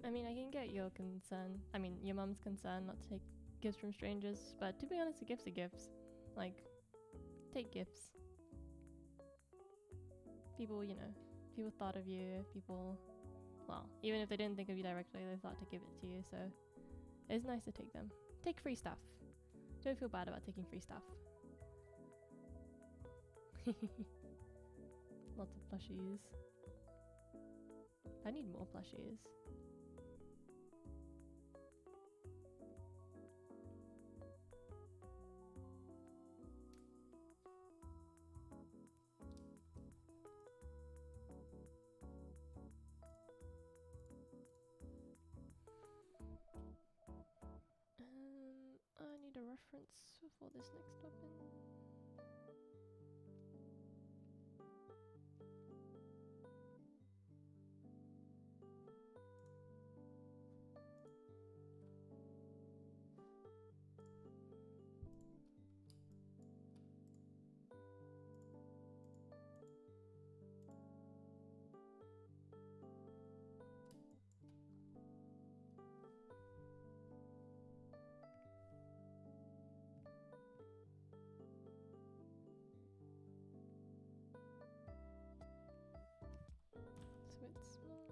I mean, I can get your concern. I mean, your mum's concern not to take gifts from strangers, but to be honest, a gift's a gift. Like, take gifts. People, you know, people thought of you. People, well, even if they didn't think of you directly, they thought to give it to you. So it's nice to take them. Take free stuff. Don't feel bad about taking free stuff. Lots of plushies. I need more plushies. I need a reference for this next weapon. So it's small.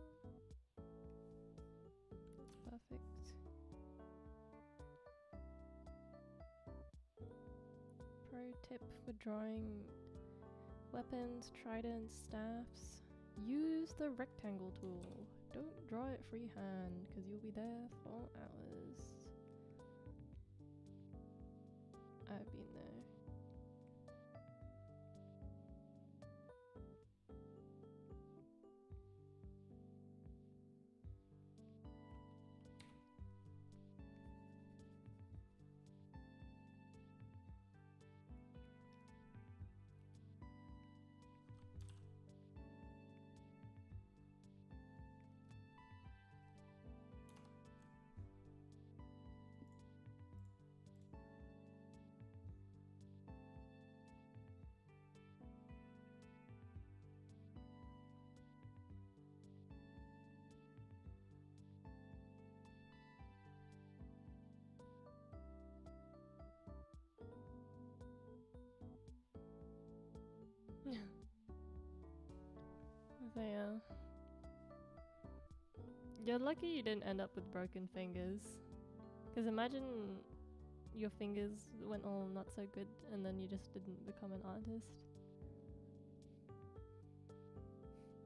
Perfect. Pro tip for drawing weapons, tridents, staffs. Use the rectangle tool. Don't draw it freehand because you'll be there for hours. I've been there. So yeah. You're lucky you didn't end up with broken fingers. Because imagine your fingers went all not so good and then you just didn't become an artist.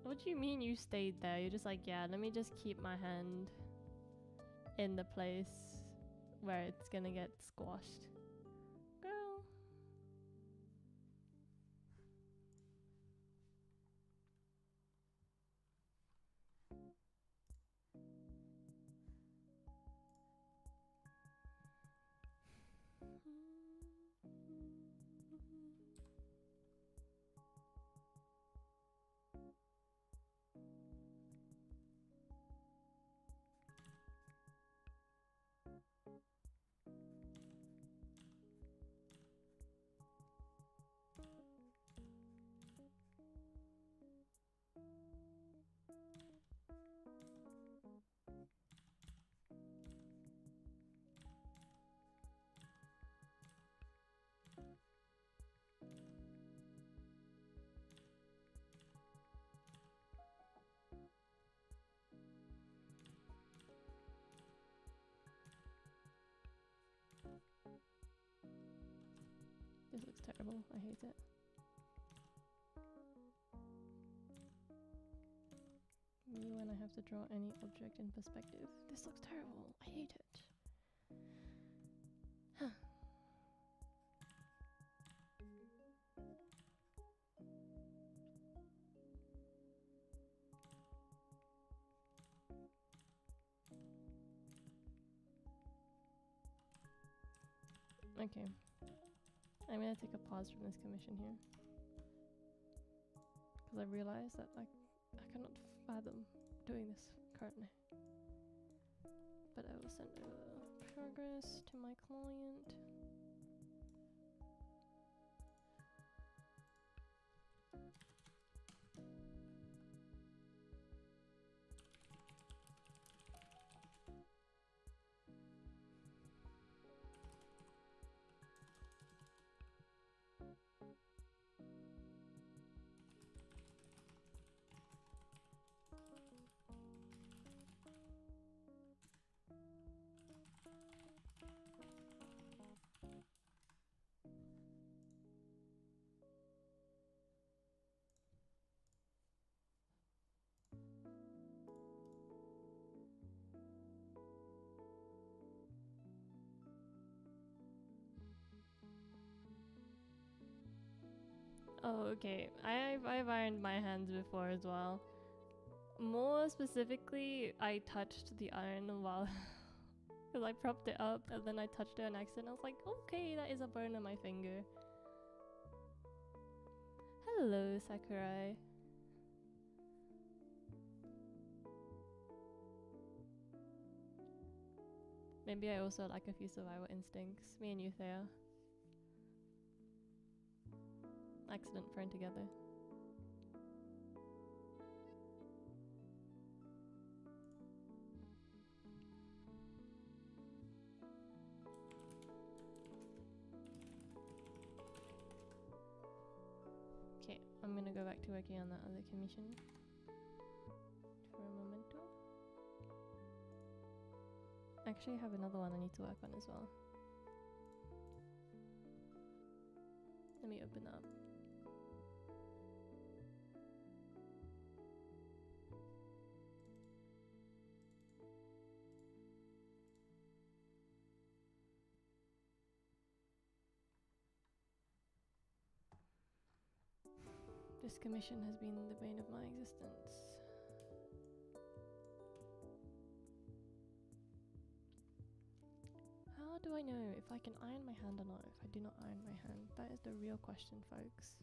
What do you mean you stayed there? You're just like, yeah, let me just keep my hand in the place where it's gonna get squashed. Girl. This looks terrible. I hate it. Me when I have to draw any object in perspective. This looks terrible. I hate it. Okay. I'm gonna take a pause from this commission here. Because I realized that I cannot fathom doing this currently. But I will send progress to my client. Oh, okay. I've ironed my hands before as well. More specifically, I touched the iron while because I propped it up and then I touched it on accident. I was like, okay, that is a burn on my finger. Hello, Sakurai. Maybe I also lack a few survival instincts. Me and you, Thea. Accident thrown together. Okay, I'm gonna go back to working on that other commission for a momento. Actually, I have another one I need to work on as well. Let me open up. This commission has been the bane of my existence. How do I know if I can iron my hand or not if I do not iron my hand? That is the real question, folks.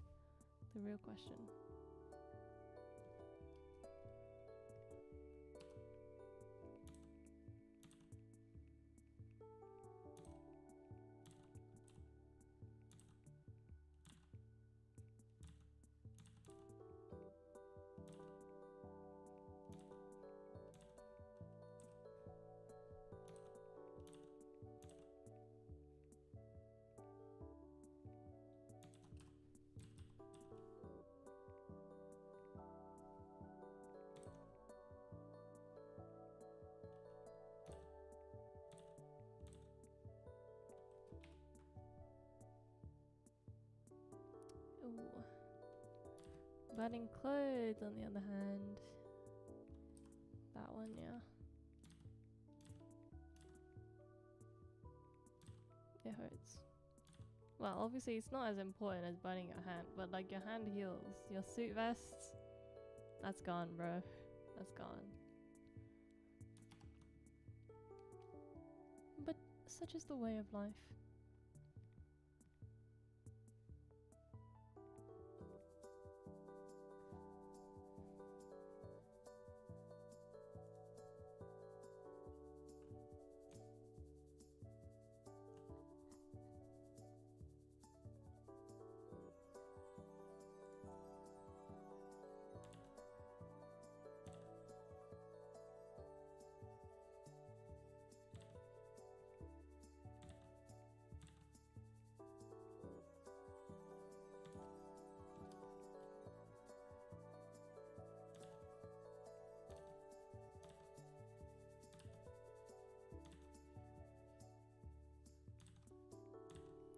The real question. Ooh. Burning clothes, on the other hand. That one, yeah. It hurts. Well, obviously it's not as important as burning your hand, but like your hand heals. Your suit vest, that's gone, bro. That's gone. But such is the way of life.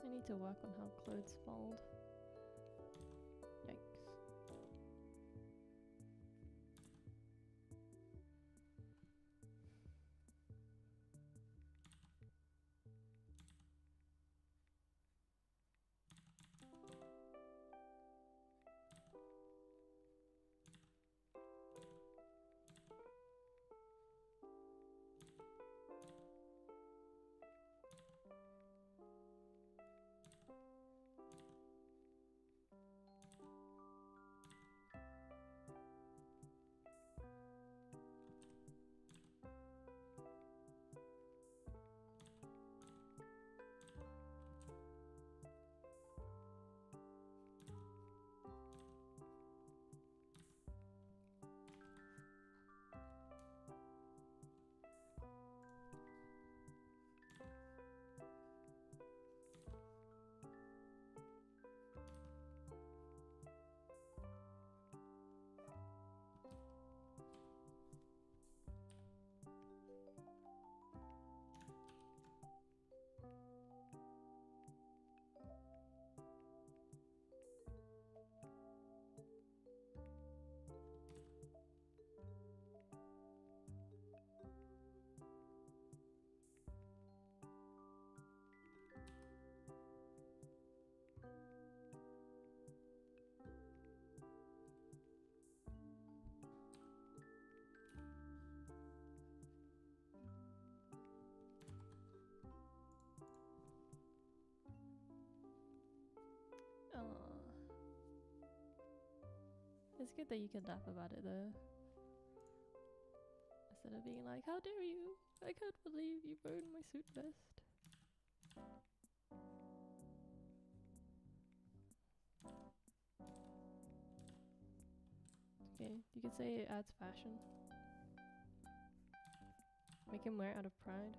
I need to work on how clothes fold. Yikes. It's good that you can laugh about it though. Instead of being like, how dare you? I can't believe you burned my suit vest. Okay, you could say it adds fashion. Make him wear it out of pride.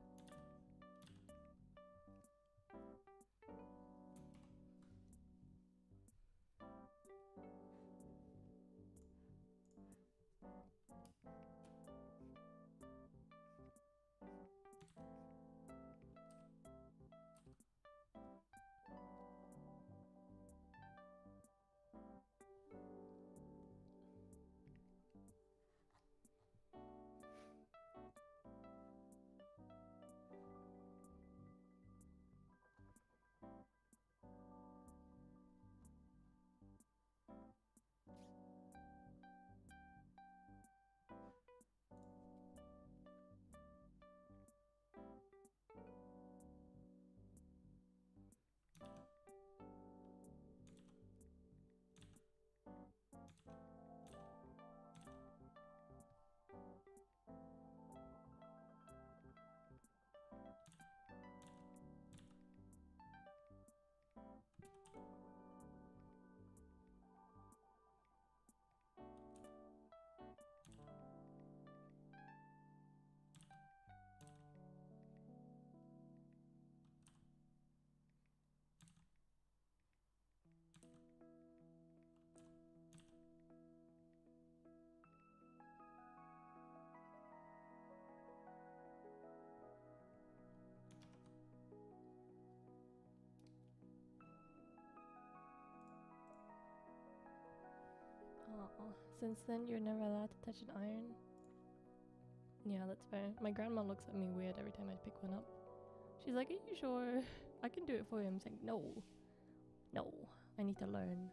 Oh, since then you're never allowed to touch an iron? Yeah, that's fair. My grandma looks at me weird every time I pick one up. She's like, are you sure? I can do it for you. I'm saying, no. No, I need to learn.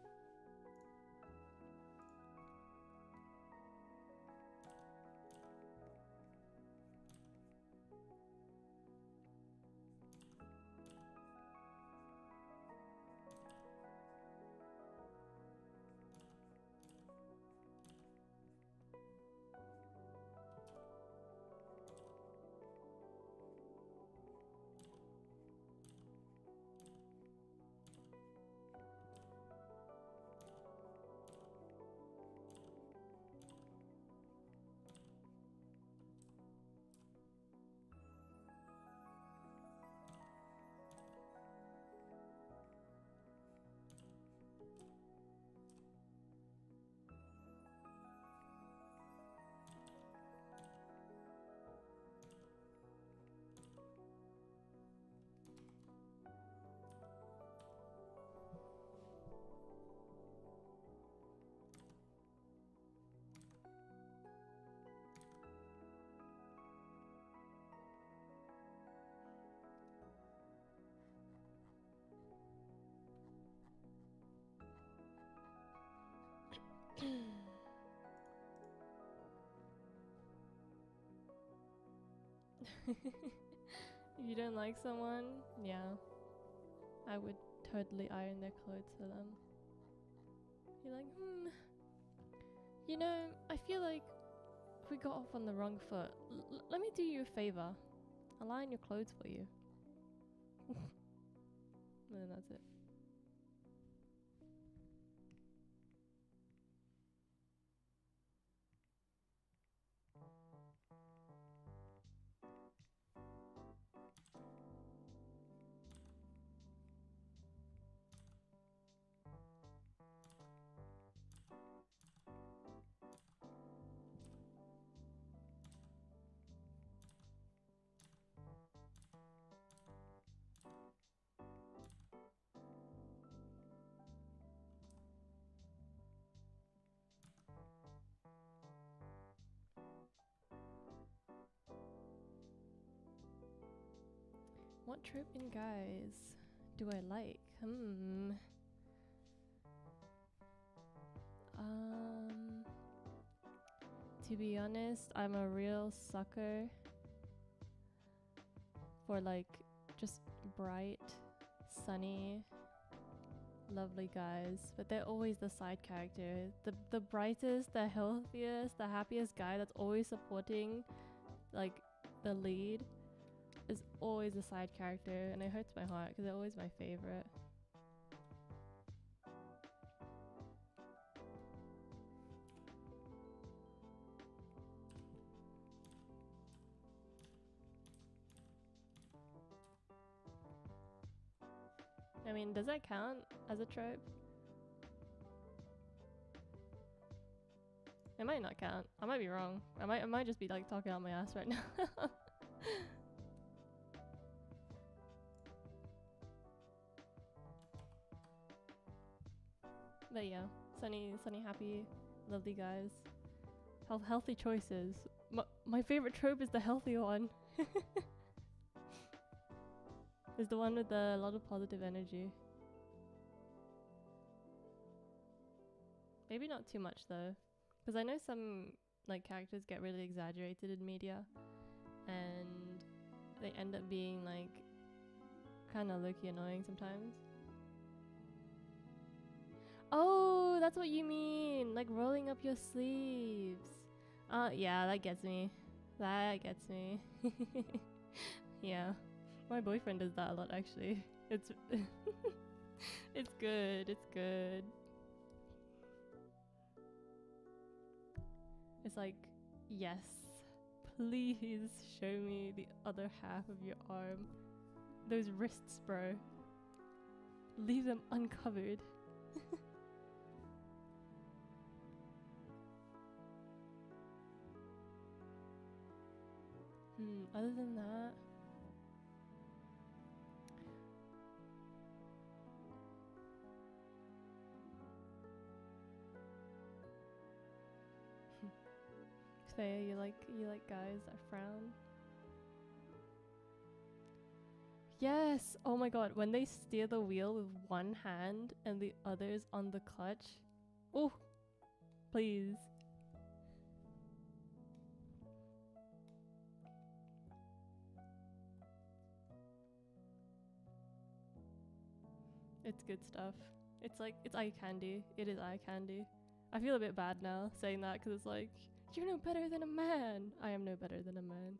You don't like someone? Yeah. I would totally iron their clothes for them. You're like, you know, I feel like we got off on the wrong foot. Let me do you a favor. I'll iron your clothes for you. And then that's it. What trope in guys do I like? To be honest, I'm a real sucker for like just bright, sunny, lovely guys, but they're always the side character. The brightest, the healthiest, the happiest guy that's always supporting like the lead is always a side character, and it hurts my heart because they're always my favorite. I mean, does that count as a trope? It might not count. I might be wrong. I might just be like talking out my ass right now. But yeah, sunny, happy, lovely guys. Healthy choices. My favorite trope is the healthy one. Is the one with a lot of positive energy. Maybe not too much though, because I know some like characters get really exaggerated in media, and they end up being like kind of low-key annoying sometimes. Oh, that's what you mean, like rolling up your sleeves. Yeah, that gets me. That gets me. Yeah. My boyfriend does that a lot actually. It's it's good, it's good. It's like, yes, please show me the other half of your arm. Those wrists, bro. Leave them uncovered. Other than that, Thea, you like guys that frown? Yes. Oh my god, when they steer the wheel with one hand and the other's on the clutch. Oh, please. It's good stuff. It's like, it's eye candy. It is eye candy. I feel a bit bad now saying that because it's like, you're no better than a man. I am no better than a man.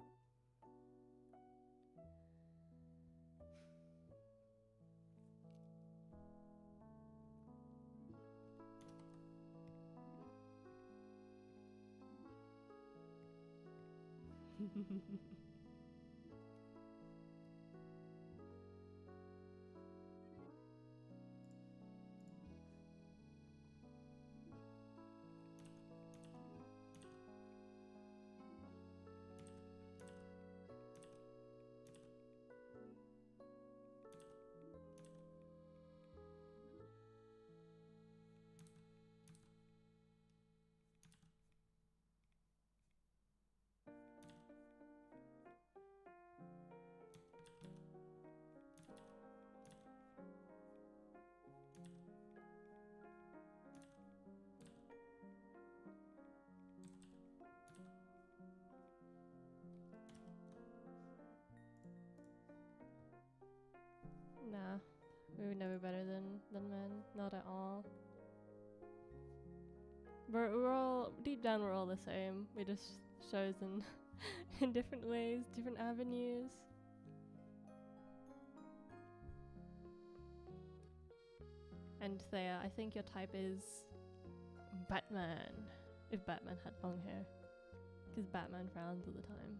Nah, we were never better than men. Not at all. We're all, deep down we're all the same. We just shows in in different ways, different avenues. And Thea, I think your type is Batman. If Batman had long hair. Because Batman frowns all the time.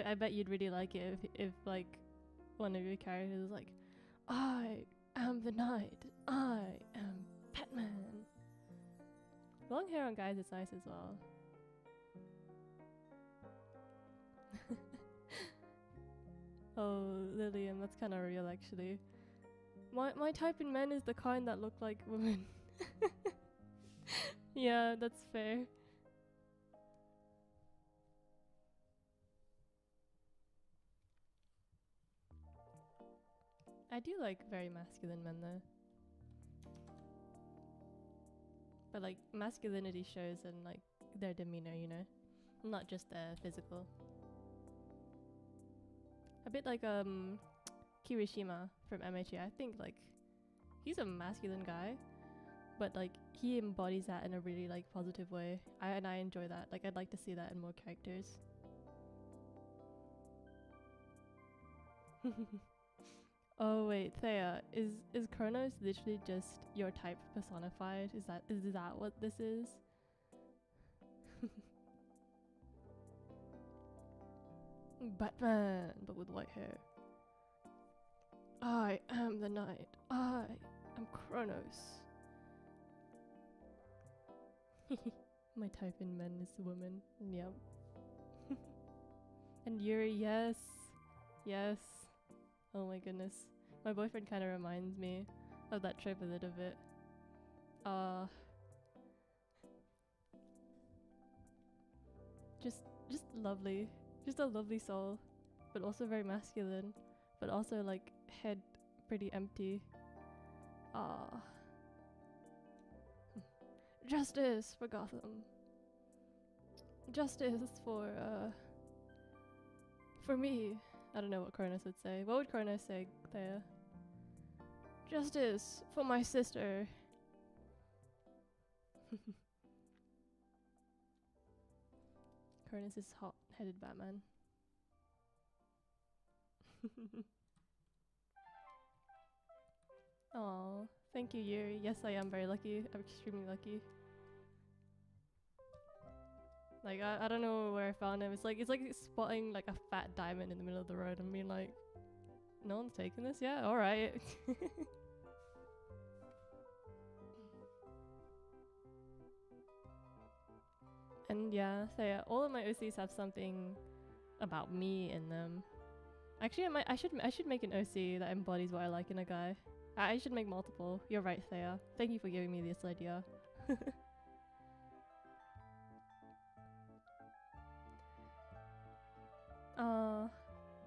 I bet you'd really like it if like one of your characters was like, I am the knight. I am Batman. Long hair on guys is nice as well. Oh, Lillian, that's kind of real actually. My type in men is the kind that look like women. Yeah, that's fair. I do like very masculine men though. But like masculinity shows in like their demeanor, you know? Not just their physical. A bit like Kirishima from MHA. I think like he's a masculine guy, but like he embodies that in a really like positive way. And I enjoy that. Like I'd like to see that in more characters. Oh wait, Thea, is Kronos literally just your type personified? Is that what this is? Batman, but with white hair. I am the night. I am Kronos. My type in men is woman. Yep. And Yuri, yes. Yes. Oh my goodness. My boyfriend kind of reminds me of that trip a little bit. Just lovely. Just a lovely soul. But also very masculine. But also like head pretty empty. Justice for Gotham. Justice for me. I don't know what Kronos would say. What would Kronos say, Thea? Justice for my sister. Kronos is hot-headed Batman. Oh, thank you, Yuri. Yes, I am very lucky. I'm extremely lucky. Like I don't know where I found him. It's like spotting like a fat diamond in the middle of the road and being like, no one's taking this yet? Alright. And yeah, so yeah, all of my OCs have something about me in them. Actually, I should make an OC that embodies what I like in a guy. I should make multiple. You're right, Thea. Thank you for giving me this idea.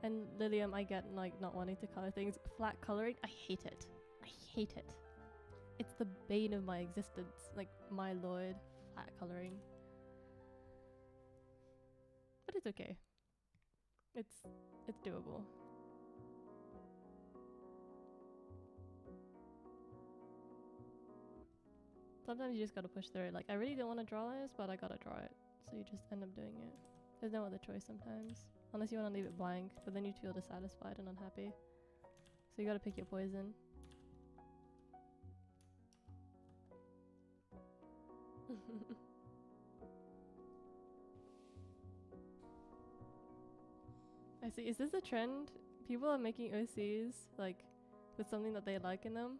And Lilium, I get like not wanting to color things. Flat coloring, I hate it. I hate it. It's the bane of my existence. Like, my lord, flat coloring. But it's okay. It's doable. Sometimes you just gotta push through it. Like, I really don't want to draw this, but I gotta draw it. So you just end up doing it. There's no other choice sometimes. Unless you want to leave it blank, but then you'd feel dissatisfied and unhappy. So you gotta pick your poison. I see. Is this a trend? People are making OCs, like, with something that they like in them?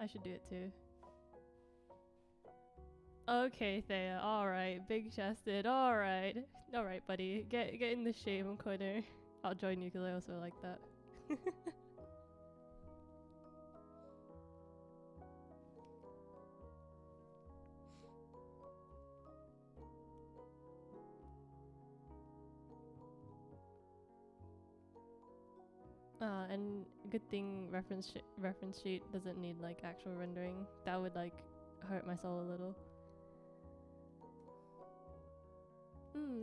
I should do it too. Okay, Thea. Alright. Big chested. Alright. Alright, buddy. Get in the shame corner. I'll join you because I also like that. And good thing reference sheet doesn't need like actual rendering. That would like hurt my soul a little.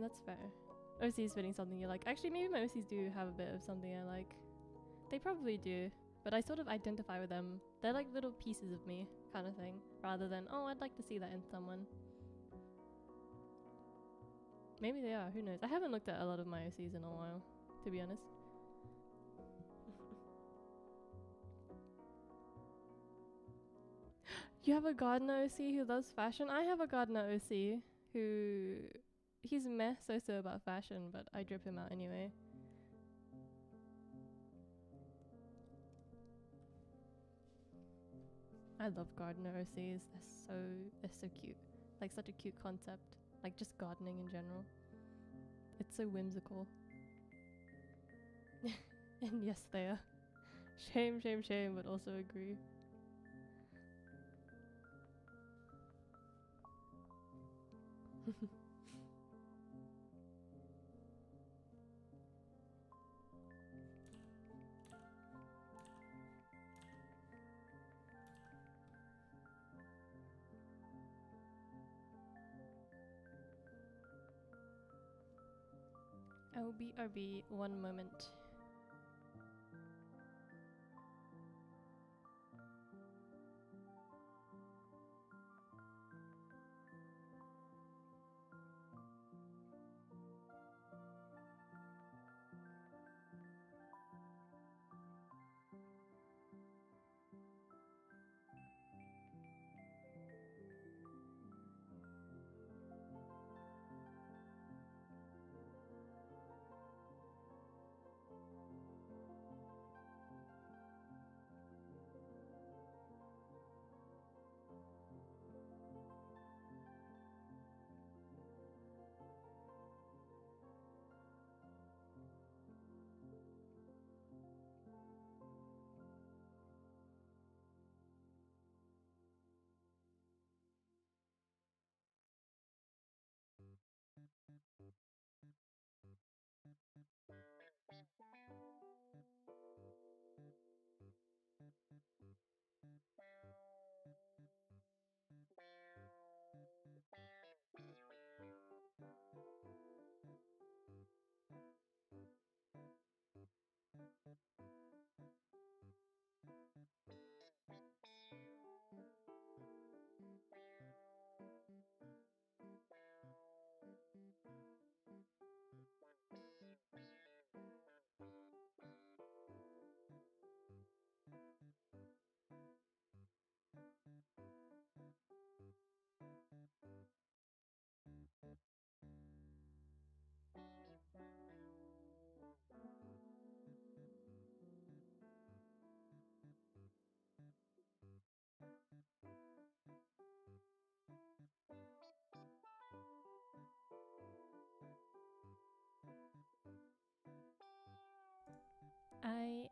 That's fair. OC's fitting something you like. Actually, maybe my OCs do have a bit of something I like. They probably do, but I sort of identify with them. They're like little pieces of me, kind of thing, rather than, oh, I'd like to see that in someone. Maybe they are, who knows? I haven't looked at a lot of my OCs in a while, to be honest. You have a gardener OC who loves fashion? I have a gardener OC who... He's meh so about fashion, but I drip him out anyway. I love gardener OCs. They're so cute. Like such a cute concept. Like just gardening in general. It's so whimsical. And yes, they are. Shame, but also agree. RB, one moment.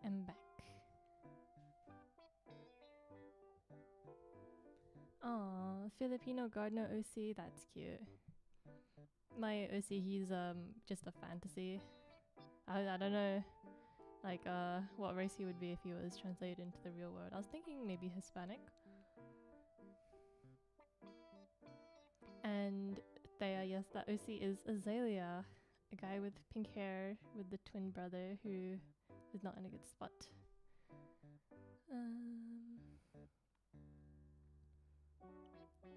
am back. Aw, Filipino gardener OC, that's cute. My OC, he's just a fantasy. I don't know like what race he would be if he was translated into the real world. I was thinking maybe Hispanic. And Thea, yes, that OC is Azalea, a guy with pink hair with the twin brother who is not in a good spot.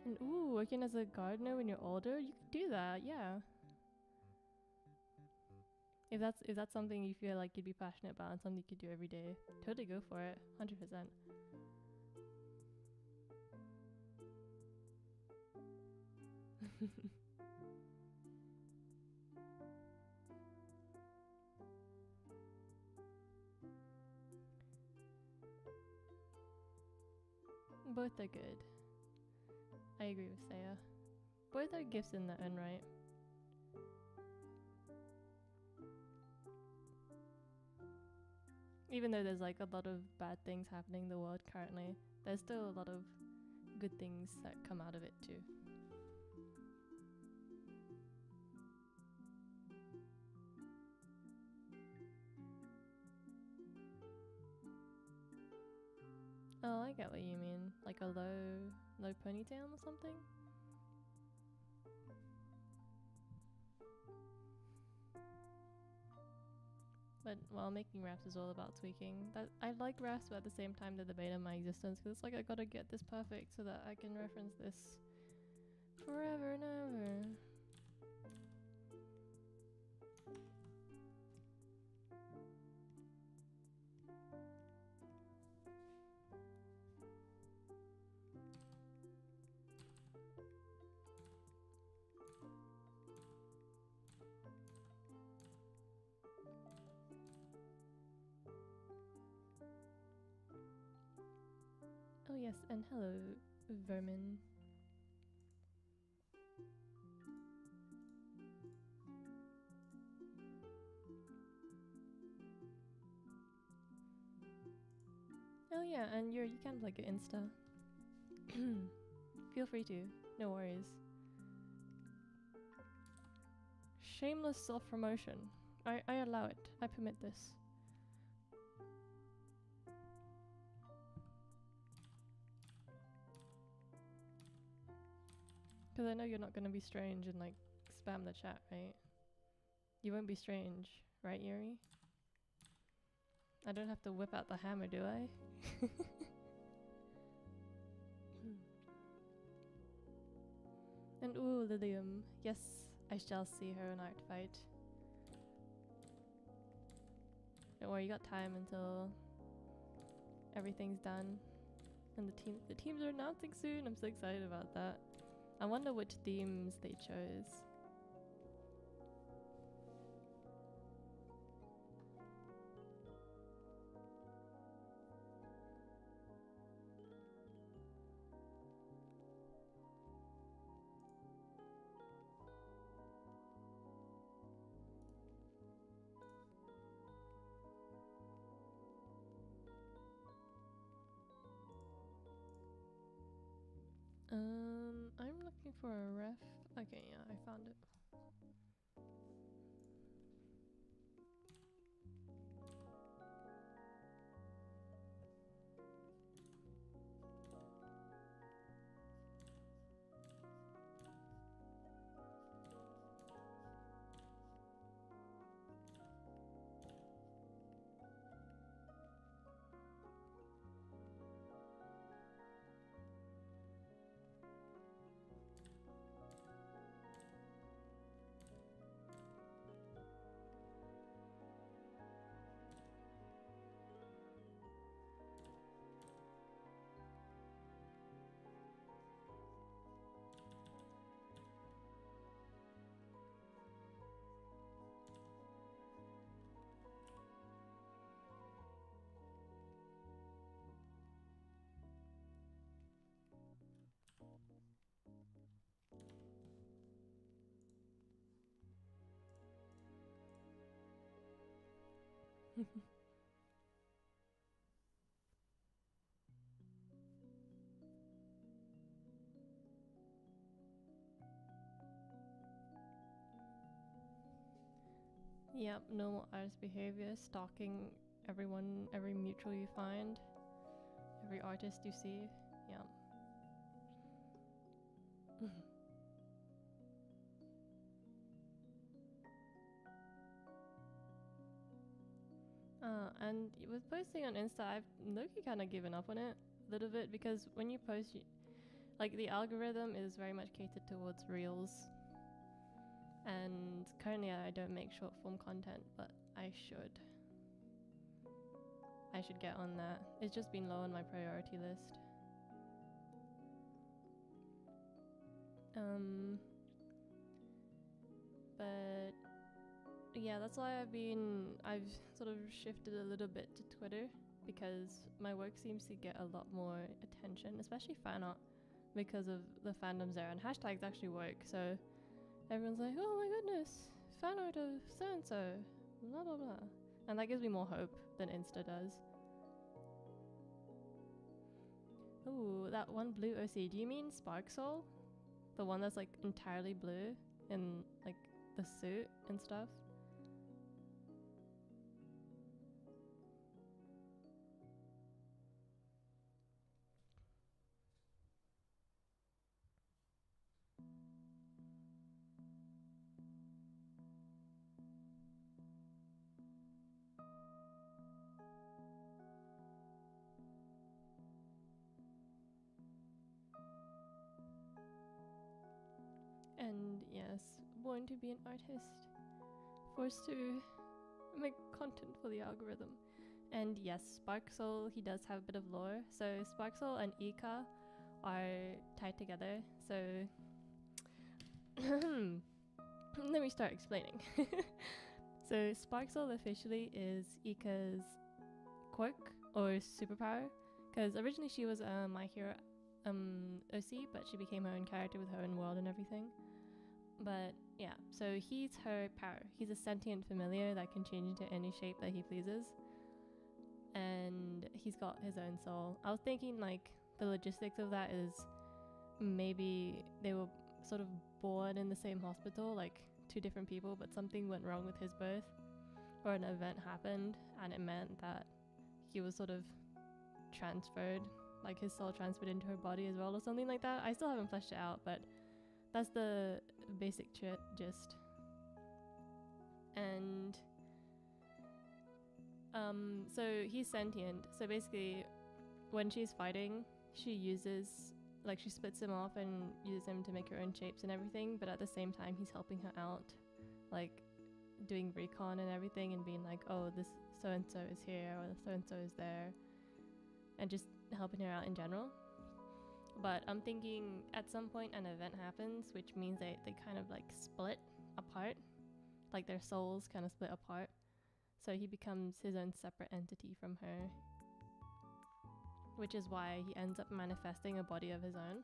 And ooh, working as a gardener when you're older, you could do that, yeah. If that's something you feel like you'd be passionate about and something you could do every day, totally go for it, 100%. Both are good. I agree with Saya. Both are gifts in their own right. Even though there's like a lot of bad things happening in the world currently, there's still a lot of good things that come out of it too. Oh, I get what you mean. Like a low ponytail or something? But while making raps is all about tweaking. I like raps, but at the same time they're the bane of my existence because it's like I gotta get this perfect so that I can reference this forever and ever. Oh yes, and hello, vermin. Oh yeah, and you can plug your Insta. Feel free to, no worries. Shameless self-promotion. I allow it. I permit this. Because I know you're not going to be strange and like spam the chat, right? You won't be strange, right, Yuri? I don't have to whip out the hammer, do I? And ooh, Lilium. Yes, I shall see her in art fight. Don't worry, you got time until everything's done. And the teams are announcing soon. I'm so excited about that. I wonder which themes they chose. I'm looking for a ref. Okay, yeah, I found it. Yep, normal artist behavior, stalking everyone, every mutual you find, every artist you see. Yep. And with posting on Insta, I've low-key kind of given up on it a little bit, because when you post, like, the algorithm is very much catered towards reels. And currently I don't make short form content, but I should. I should get on that. It's just been low on my priority list. But yeah, that's why I've sort of shifted a little bit to Twitter, because my work seems to get a lot more attention, especially fan art, because of the fandoms there, and hashtags actually work. So everyone's like, oh my goodness, fan art of so and so, blah blah blah, and that gives me more hope than Insta does. Ooh, that one blue OC. Do you mean Spark Soul? The one that's like entirely blue in like the suit and stuff? And yes, born to be an artist, forced to make content for the algorithm. And yes, Sparksoul, he does have a bit of lore. So Sparksoul and Ika are tied together. So let me start explaining. So Sparksoul officially is Ika's quirk or superpower, because originally she was My Hero OC, but she became her own character with her own world and everything. But yeah, so he's her power. He's a sentient familiar that can change into any shape that he pleases. And he's got his own soul. I was thinking like the logistics of that is maybe they were sort of born in the same hospital, like two different people, but something went wrong with his birth, or an event happened and it meant that he was sort of transferred, like his soul transferred into her body as well, or something like that. I still haven't fleshed it out, but that's the basic gist. And so he's sentient. So basically, when she's fighting, she splits him off and uses him to make her own shapes and everything. But at the same time, he's helping her out, like doing recon and everything, and being like, oh, this so and so is here, or so and so is there, and just helping her out in general. But I'm thinking at some point an event happens, which means they kind of like split apart, like their souls kind of split apart. So he becomes his own separate entity from her, which is why he ends up manifesting a body of his own.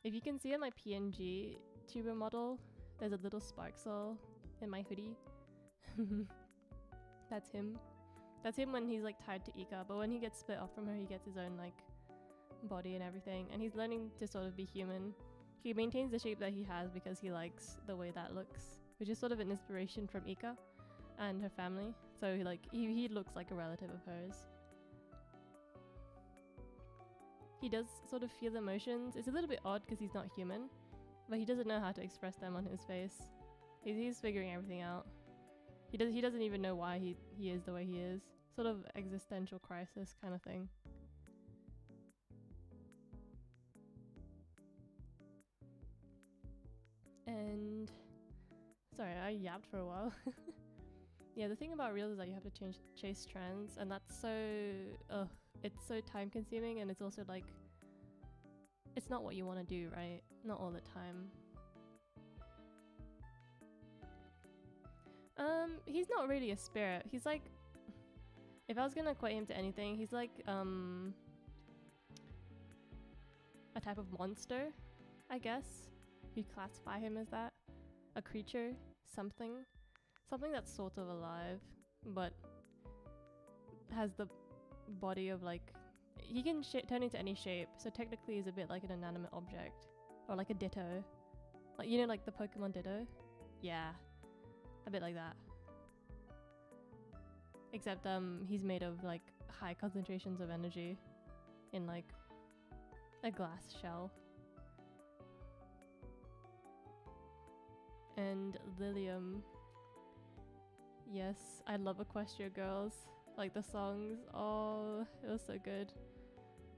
If you can see in my PNG tuber model, there's a little spark soul in my hoodie. That's him. That's him when he's like tied to Ika, but when he gets split off from her, he gets his own like body and everything, and he's learning to sort of be human. He maintains the shape that he has because he likes the way that looks, which is sort of an inspiration from Ika and her family. So he looks like a relative of hers. He does sort of feel emotions. It's a little bit odd because he's not human, but he doesn't know how to express them on his face. He's figuring everything out. He doesn't even know why he is the way he is. Sort of existential crisis kind of thing. And sorry, I yapped for a while. Yeah, the thing about Reels is that you have to chase trends, and that's it's so time consuming, and it's also like, it's not what you want to do, right? Not all the time. He's not really a spirit. He's like, if I was gonna equate him to anything, he's like a type of monster, I guess. You classify him as that. A creature, something that's sort of alive, but has the body of like, he can turn into any shape, so technically he's a bit like an inanimate object, or like a Ditto, like, you know, like the Pokemon Ditto. Yeah, a bit like that. except he's made of like high concentrations of energy in like a glass shell. And Lilium. Yes, I love Equestria Girls. Like the songs, oh, it was so good.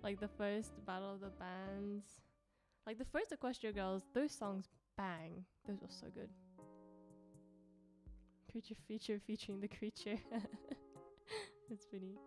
Like the first Battle of the Bands. Like the first Equestria Girls, those songs bang. Those were so good. Creature feature featuring the creature. It's funny.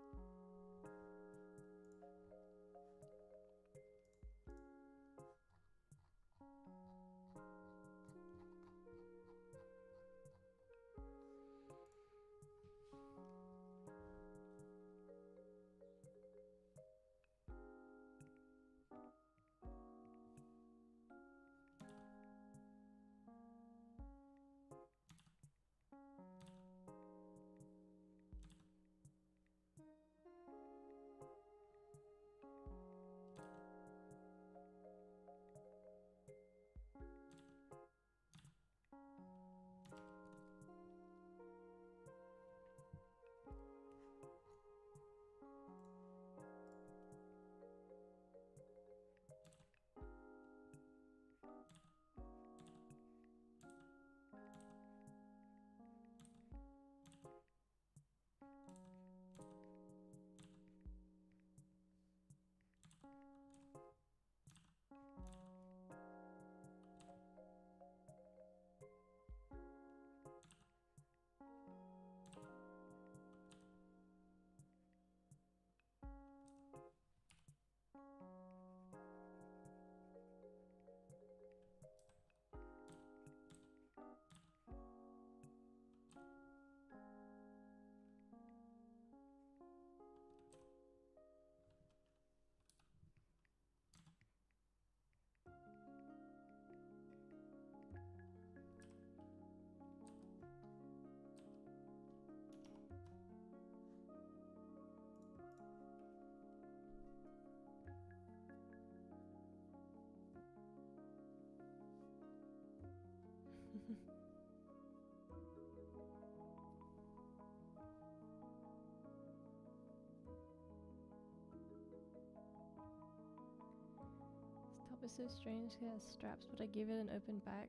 This top is so strange, it has straps, but I give it an open back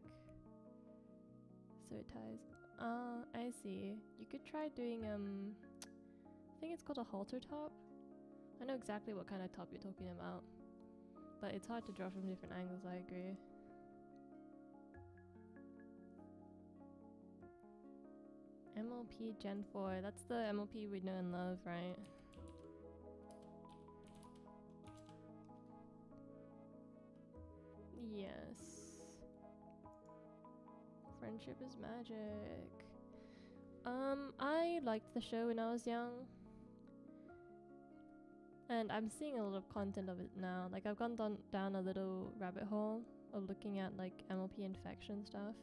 so it ties. I see. You could try doing I think it's called a halter top. I know exactly what kind of top you're talking about, but it's hard to draw from different angles, I agree. MLP Gen 4, that's the MLP we know and love, right? Yes. Friendship is magic. I liked the show when I was young. And I'm seeing a lot of content of it now. Like I've gone down a little rabbit hole of looking at like MLP infection stuff,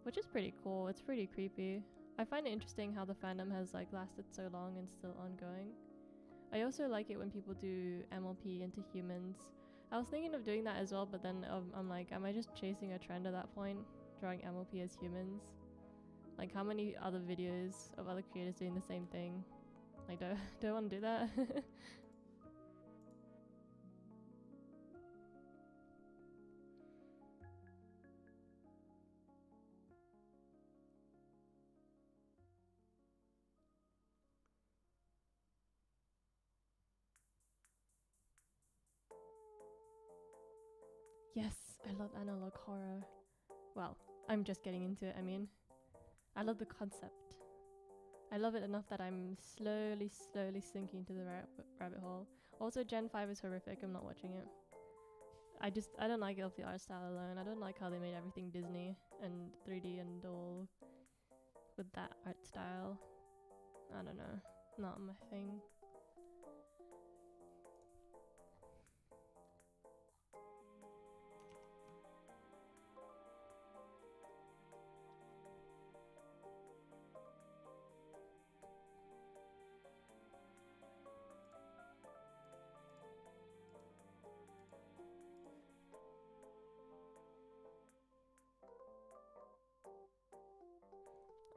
which is pretty cool. It's pretty creepy. I find it interesting how the fandom has like lasted so long and still ongoing. I also like it when people do MLP into humans. I was thinking of doing that as well, but then I'm like, am I just chasing a trend at that point? Drawing MLP as humans? Like how many other videos of other creators doing the same thing? Like don't want to do that. Yes, I love analog horror. Well, I'm just getting into it, I mean. I love the concept. I love it enough that I'm slowly sinking into the rabbit hole. Also, Gen 5 is horrific, I'm not watching it. I don't like it off the art style alone. I don't like how they made everything Disney and 3D and all with that art style. I don't know. Not my thing.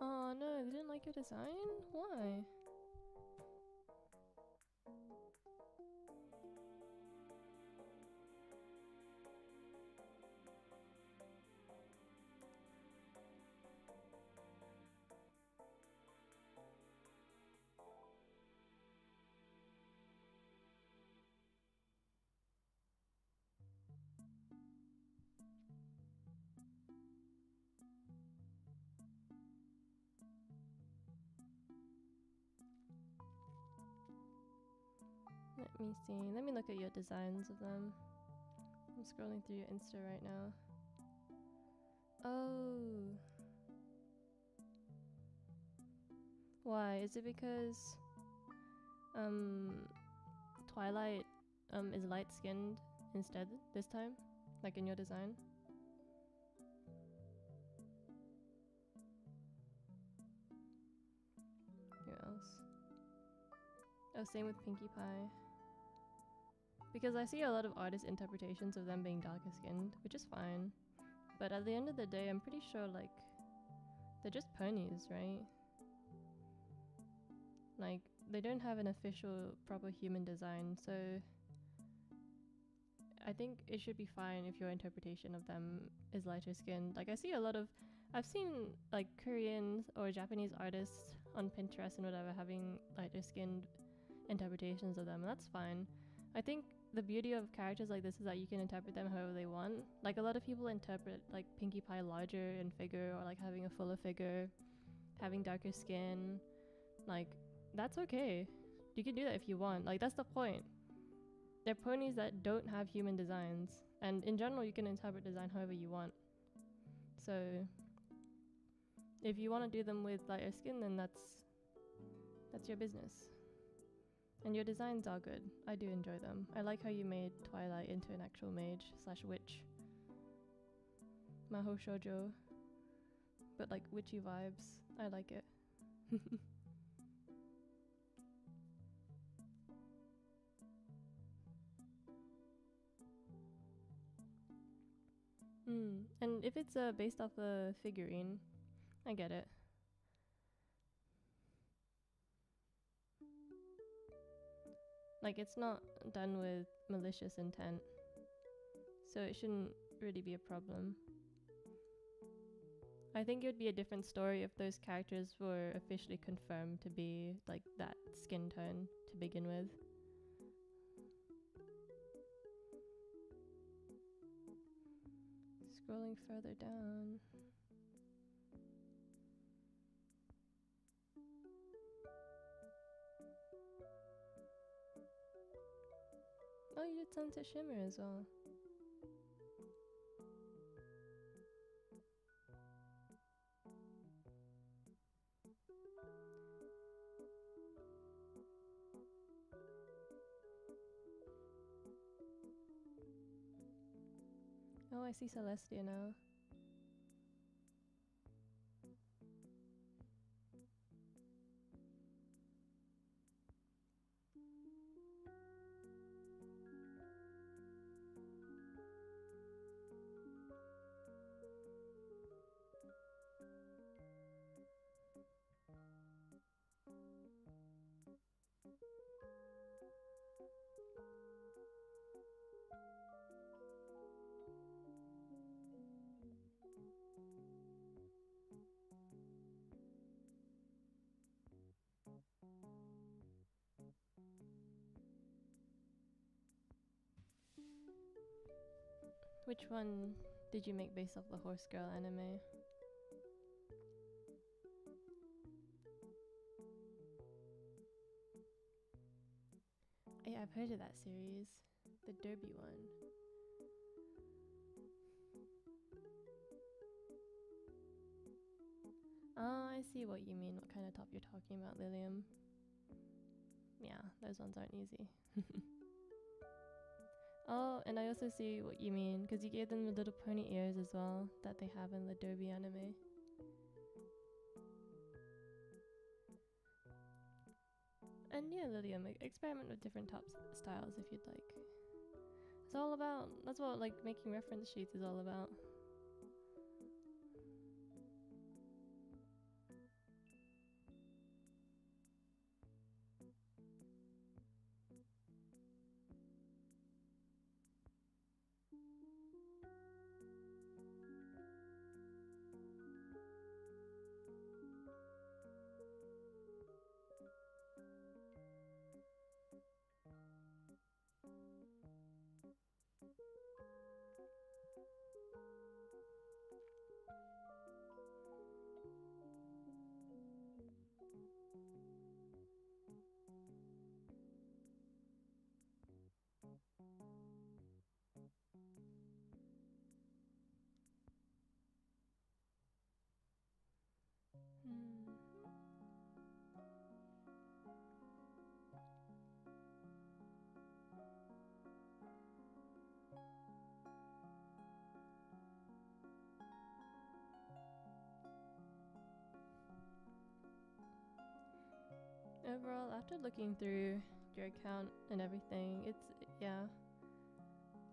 Oh, Oh no, they didn't like your design? Why? Let me see. Let me look at your designs of them. I'm scrolling through your Insta right now. Oh. Why? Is it because Twilight is light skinned instead this time? Like in your design? Who else? Oh, same with Pinkie Pie. Because I see a lot of artist interpretations of them being darker skinned, which is fine. But at the end of the day, I'm pretty sure, like, they're just ponies, right? Like, they don't have an official proper human design, so I think it should be fine if your interpretation of them is lighter skinned. Like, I've seen, like, Korean or Japanese artists on Pinterest and whatever having lighter skinned interpretations of them, and that's fine. I think the beauty of characters like this is that you can interpret them however they want. Like, a lot of people interpret like Pinkie Pie larger in figure, or like having a fuller figure, having darker skin. Like, that's okay. You can do that if you want. Like, that's the point. They're ponies that don't have human designs, and in general you can interpret design however you want. So if you want to do them with lighter skin, then that's your business. And your designs are good. I do enjoy them. I like how you made Twilight into an actual mage / witch. Maho shoujo. But like witchy vibes. I like it. And if it's based off a figurine, I get it. Like, it's not done with malicious intent, so it shouldn't really be a problem. I think it would be a different story if those characters were officially confirmed to be like that skin tone to begin with. Scrolling further down. Oh, you did Sunset Shimmer as well. Oh, I see Celestia now. Which one did you make based off the Horse Girl anime? Yeah, I've heard of that series. The Derby one. Oh, I see what you mean, what kind of top you're talking about, Lilium. Yeah, those ones aren't easy. Oh, and I also see what you mean, because you gave them the little pony ears as well, that they have in the Derby anime. And yeah, Lilium, experiment with different top styles if you'd like. It's all about, that's what like making reference sheets is all about. overall, after looking through your account and everything, yeah.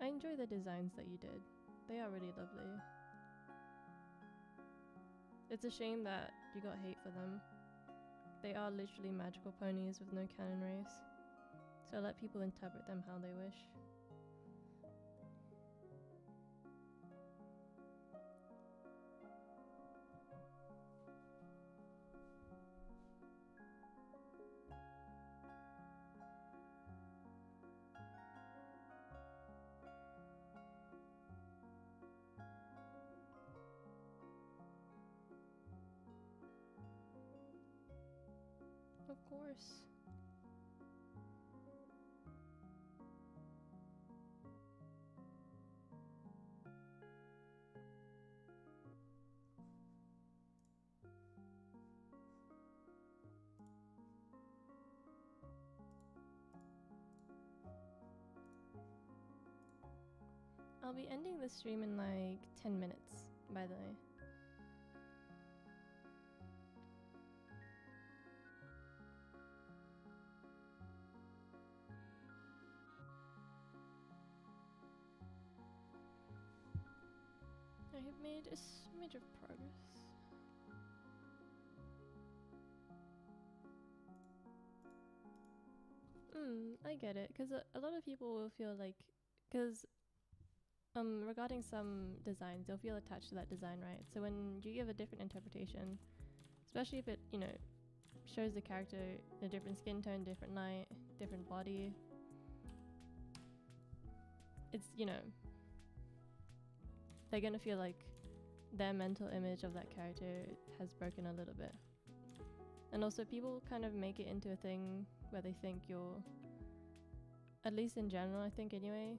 I enjoy the designs that you did. They are really lovely. It's a shame that you got hate for them. They are literally magical ponies with no canon race. So let people interpret them how they wish. Of course. I'll be ending the stream in like 10 minutes, by the way. I have made a smidge of progress. I get it, because a lot of people will feel like, because regarding some designs, they'll feel attached to that design, right? So when you give a different interpretation, especially if it, shows the character a different skin tone, different light, different body, it's, they're gonna feel like their mental image of that character has broken a little bit. And also people kind of make it into a thing where they think you're, at least in general, I think anyway,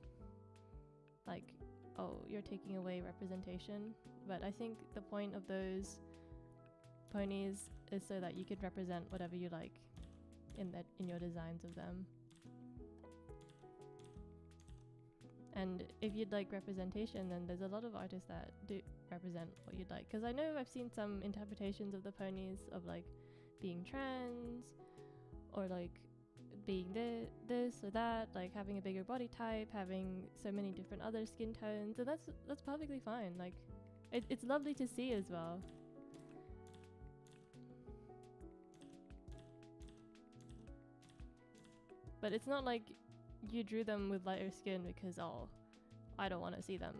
like, oh, you're taking away representation. But I think the point of those ponies is so that you could represent whatever you like in your designs of them. And if you'd like representation, then there's a lot of artists that do represent what you'd like. Because I know I've seen some interpretations of the ponies of like being trans, or like being this or that, like having a bigger body type, having so many different other skin tones, and that's perfectly fine. Like it's lovely to see as well. But it's not like you drew them with lighter skin because, oh, I don't want to see them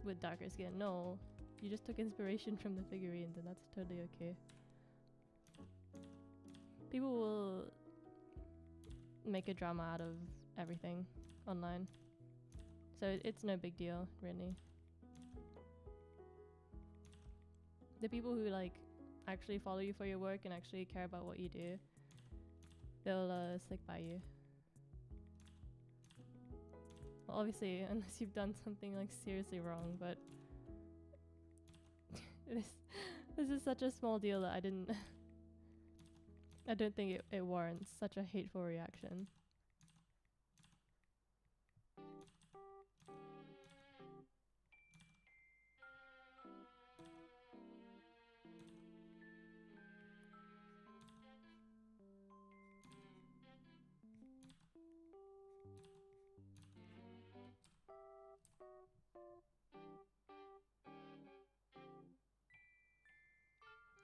with darker skin. No, you just took inspiration from the figurines, and that's totally okay. People will make a drama out of everything online, so it's no big deal, really. The people who like actually follow you for your work and actually care about what you do, they'll stick by you. Well, obviously, unless you've done something like seriously wrong, but this is such a small deal that I don't think it warrants such a hateful reaction.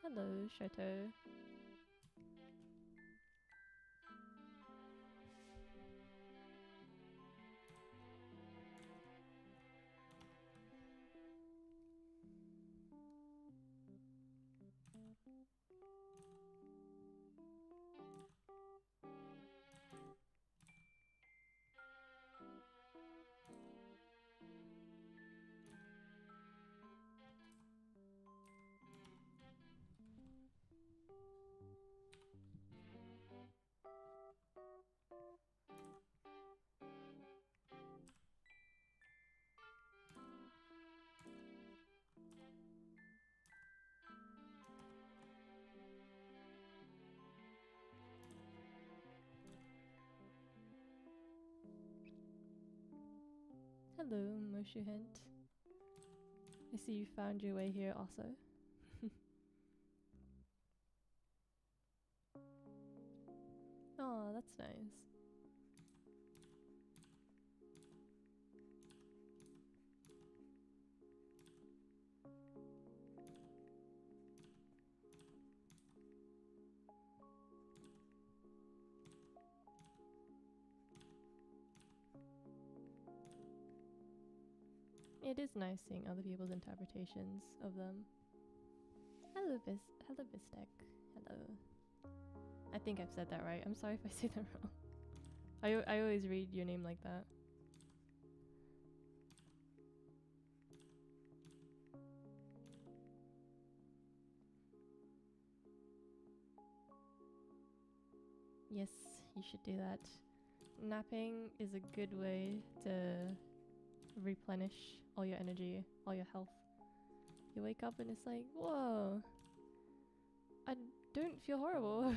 Hello, Shoto. Hello, Moshuhent. I see you found your way here also. That's nice. It is nice seeing other people's interpretations of them. Hello, hello, Bistek. Hello. I think I've said that right. I'm sorry if I say that wrong. I always read your name like that. Yes, you should do that. Napping is a good way to replenish all your energy, all your health. You wake up and it's like, whoa, I don't feel horrible.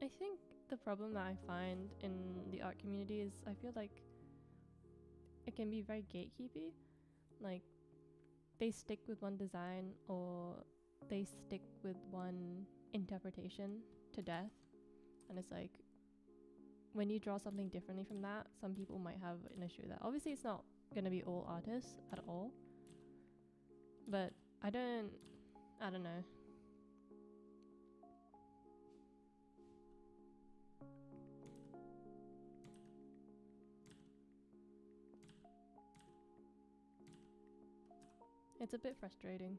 I think the problem that I find in the art community is I feel like it can be very gatekeepy. Like, they stick with one design or they stick with one interpretation to death. And it's like, when you draw something differently from that, some people might have an issue with that. Obviously, it's not going to be all artists at all. But I don't know. It's a bit frustrating.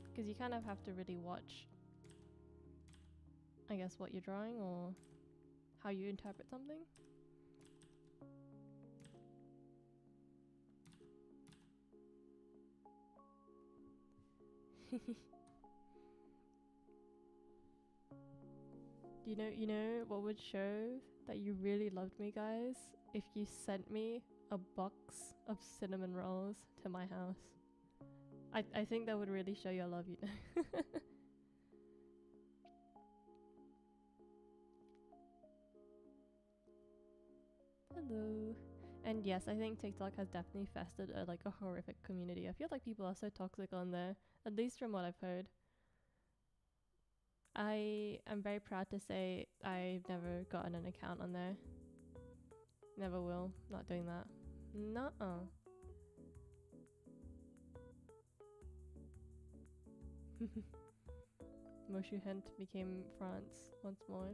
Because you kind of have to really watch, I guess, what you're drawing or how you interpret something. You know what would show that you really loved me, guys? If you sent me a box of cinnamon rolls to my house. I think that would really show your love, you know. Hello. And yes, I think TikTok has definitely festered a horrific community. I feel like people are so toxic on there, at least from what I've heard. I am very proud to say I've never gotten an account on there. Never will. Not doing that. Nuh-uh. Moshu Hent became France once more.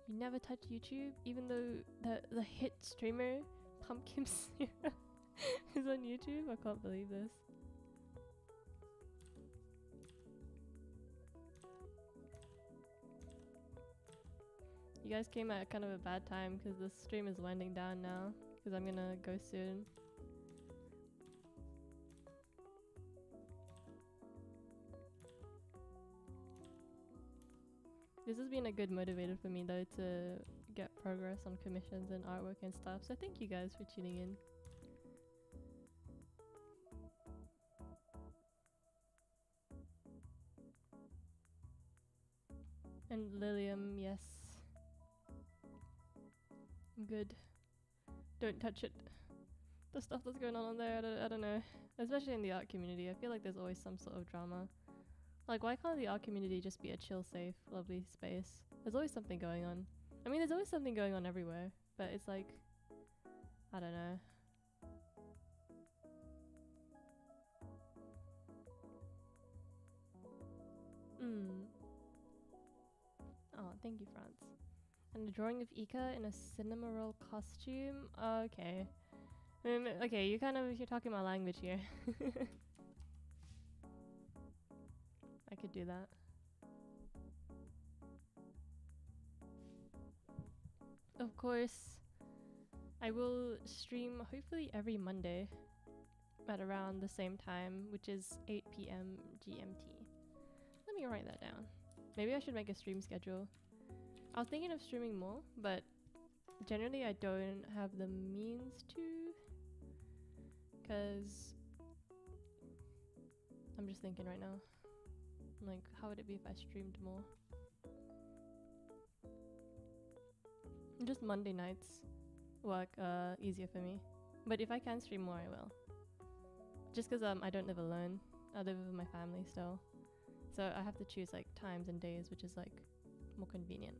You never touch YouTube, even though the hit streamer Pumpkin Syrup is on YouTube? I can't believe this. You guys came at kind of a bad time because the stream is winding down now because I'm gonna go soon. This has been a good motivator for me though to get progress on commissions and artwork and stuff, so thank you guys for tuning in. And Lilium, yes. I'm good. Don't touch it. The stuff that's going on there, I don't know. Especially in the art community, I feel like there's always some sort of drama. Like, why can't the art community just be a chill, safe, lovely space? There's always something going on. I mean, there's always something going on everywhere, but it's like, I don't know. Oh, thank you, France. And a drawing of Ika in a cinema roll costume? Okay. Okay, you're talking my language here. I could do that. Of course, I will stream hopefully every Monday at around the same time, which is 8 p.m. GMT. Let me write that down. Maybe I should make a stream schedule. I was thinking of streaming more, but generally I don't have the means to, because I'm just thinking right now, like, how would it be if I streamed more? Just Monday nights work easier for me. But if I can stream more, I will. Just because I don't live alone. I live with my family still. So I have to choose like times and days, which is like more convenient.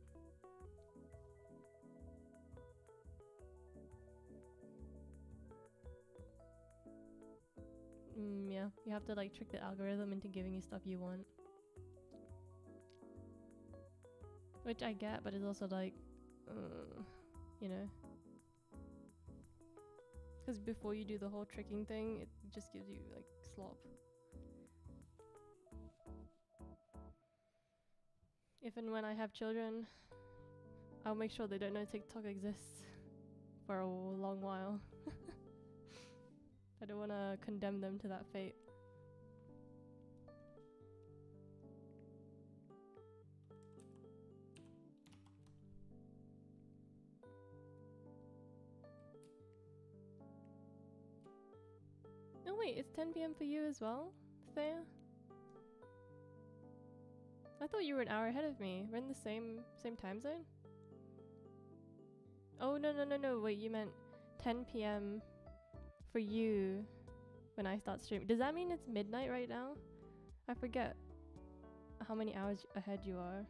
Yeah, you have to like trick the algorithm into giving you stuff you want. Which I get, but it's also like, you know. Because before you do the whole tricking thing, it just gives you like slop. If and when I have children, I'll make sure they don't know TikTok exists for a long while. I don't want to condemn them to that fate. Oh wait, it's 10 p.m. for you as well, Thea? I thought you were an hour ahead of me. We're in the same time zone? Oh, no, wait, you meant 10 p.m. for you when I start streaming. Does that mean it's midnight right now? I forget how many hours ahead you are.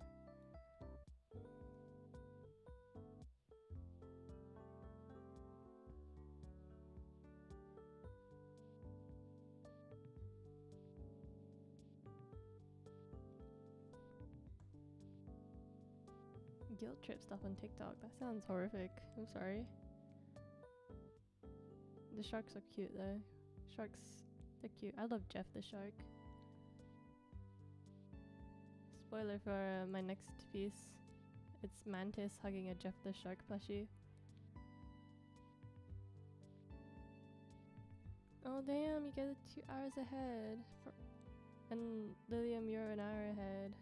Guilt trip stuff on TikTok. That sounds horrific. I'm sorry. The sharks are cute though. Sharks, they're cute. I love Jeff the shark. Spoiler for my next piece. It's Mantis hugging a Jeff the shark plushie. Oh damn, you guys are 2 hours ahead. And Lilium, you're an hour ahead.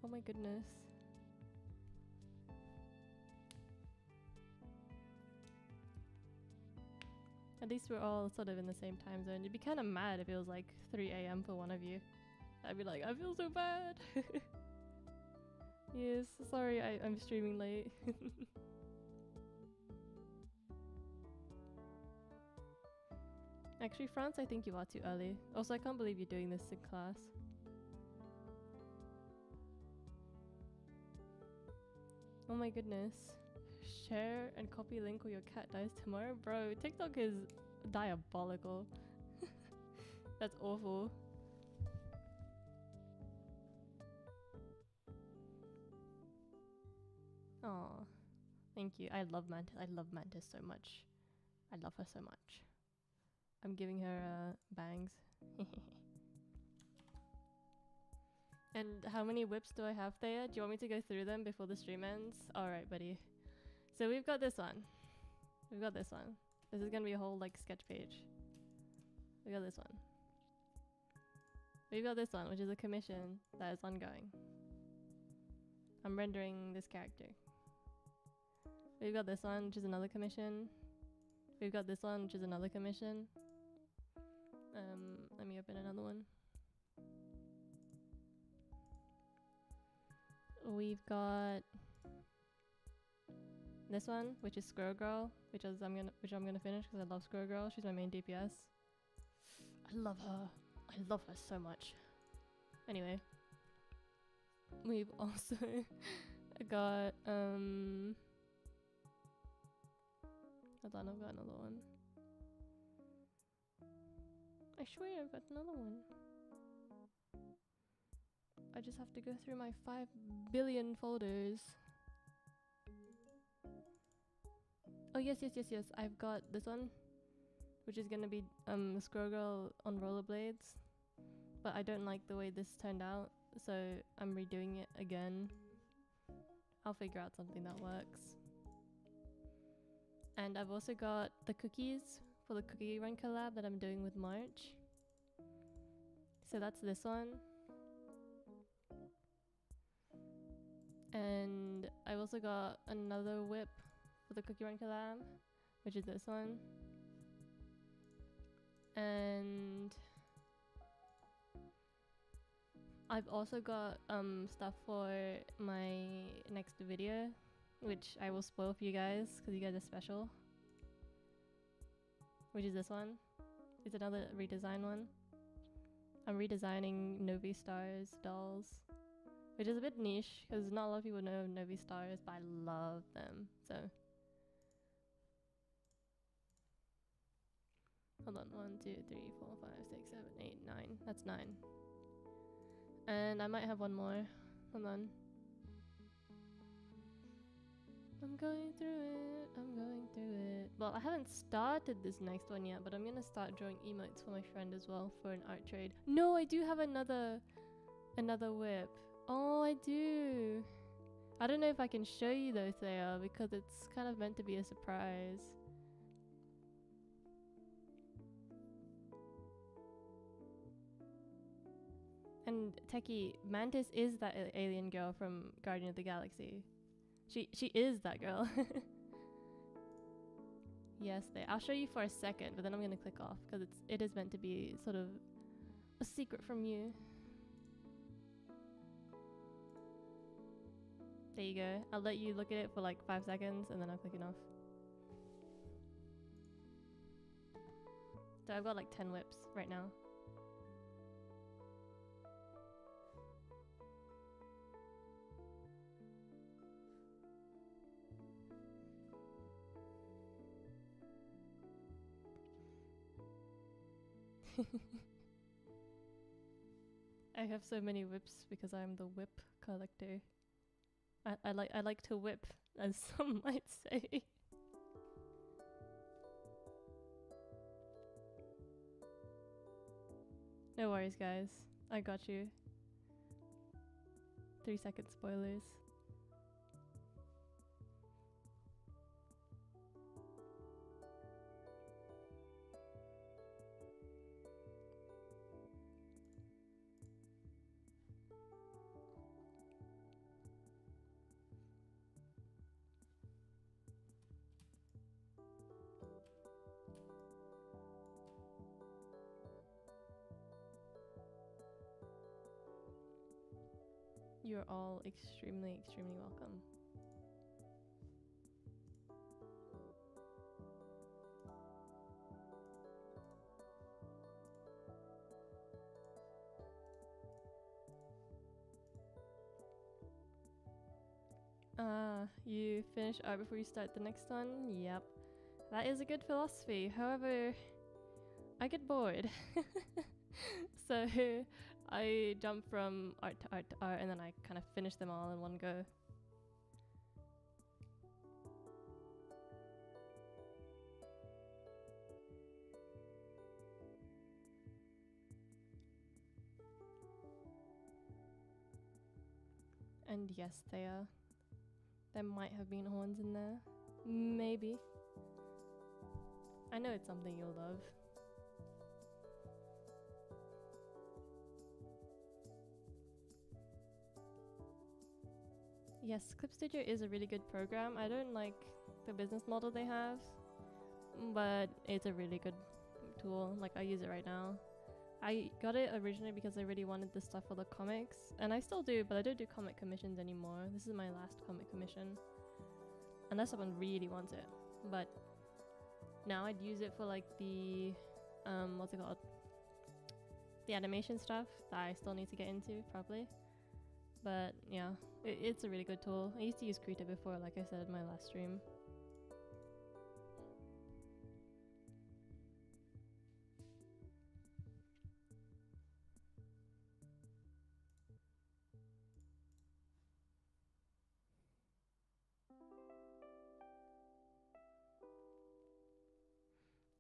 Oh my goodness. At least we're all sort of in the same time zone. You'd be kind of mad if it was like 3 a.m. for one of you. I'd be like, I feel so bad. Yes, sorry, I'm streaming late. Actually, France, I think you are too early. Also, I can't believe you're doing this in class. Oh my goodness. Share and copy link or your cat dies tomorrow? Bro, TikTok is diabolical. That's awful. Aw, thank you. I love Mantis. I love Mantis so much. I love her so much. I'm giving her bangs. And how many whips do I have there? Do you want me to go through them before the stream ends? Alright, buddy. So we've got this one. We've got this one. This is gonna be a whole like sketch page. We got this one. We've got this one, which is a commission that is ongoing. I'm rendering this character. We've got this one, which is another commission. We've got this one, which is another commission. Let me open another one. We've got this one, which is Squirrel Girl, which I'm gonna finish because I love Squirrel Girl. She's my main DPS. I love her. I love her so much. Anyway, we've also got hold on, I've got another one. I swear I've got another one. I just have to go through my 5 billion folders. Oh yes. I've got this one, which is gonna be Squirrel Girl on rollerblades. But I don't like the way this turned out, so I'm redoing it again. I'll figure out something that works. And I've also got the cookies for the Cookie Run collab that I'm doing with March. So that's this one. And I've also got another whip for the Cookie Run collab, which is this one. And I've also got stuff for my next video, which I will spoil for you guys because you guys are special. which is this one. It's another redesign one. I'm redesigning Novi Stars dolls, which is a bit niche because not a lot of people know Novi Stars, but I love them. So hold on, 1, 2, 3, 4, 5, 6, 7, 8, 9. That's 9. And I might have one more. Hold on. I'm going through it. I'm going through it. Well, I haven't started this next one yet, but I'm gonna start drawing emotes for my friend as well for an art trade. No, I do have another whip. Oh, I do. I don't know if I can show you though, Thea, because it's kind of meant to be a surprise. And Techie, Mantis is that alien girl from Guardian of the Galaxy. She is that girl. Yes, I'll show you for a second, but then I'm gonna click off because it is meant to be sort of a secret from you. There you go. I'll let you look at it for like 5 seconds and then I'll click it off. So I've got like 10 whips right now. I have so many whips because I'm the whip collector. I like to whip, as some might say. No worries, guys. I got you. 3-second spoilers. You're all extremely, extremely welcome. You finish art before you start the next one? Yep. That is a good philosophy. However, I get bored. So I jump from art to art to art and then I kind of finish them all in one go. And yes, there might have been horns in there. Maybe. I know it's something you'll love. Yes, Clip Studio is a really good program. I don't like the business model they have, but it's a really good tool. Like, I use it right now. I got it originally because I really wanted this stuff for the comics, and I still do, but I don't do comic commissions anymore. This is my last comic commission, unless someone really wants it. But now I'd use it for like the, what's it called? The animation stuff that I still need to get into properly. But yeah, it's a really good tool. I used to use Krita before, like I said in my last stream.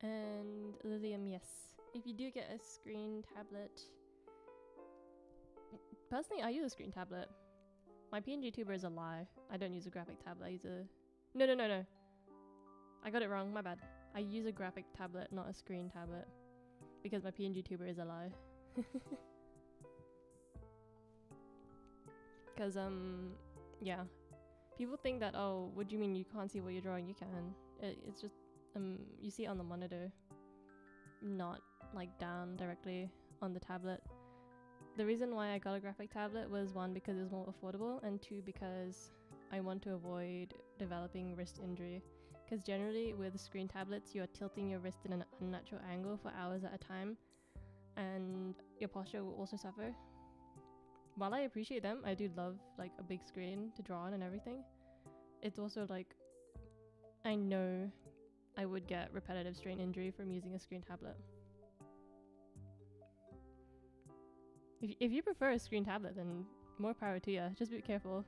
And Lilium, yes. If you do get a screen tablet, personally, I use a screen tablet. My PNG tuber is a lie. I don't use a graphic tablet. I use a... No. I got it wrong. My bad. I use a graphic tablet, not a screen tablet. Because my PNG tuber is a lie. Because, yeah. People think that, oh, what do you mean you can't see what you're drawing? You can. It's just, you see it on the monitor. Not, like, down directly on the tablet. The reason why I got a graphic tablet was 1, because it was more affordable, and 2, because I want to avoid developing wrist injury. because generally with screen tablets, you're tilting your wrist in an unnatural angle for hours at a time, and your posture will also suffer. While I appreciate them, I do love like a big screen to draw on and everything. It's also like, I know I would get repetitive strain injury from using a screen tablet. If you prefer a screen tablet, then more power to you. Just be careful,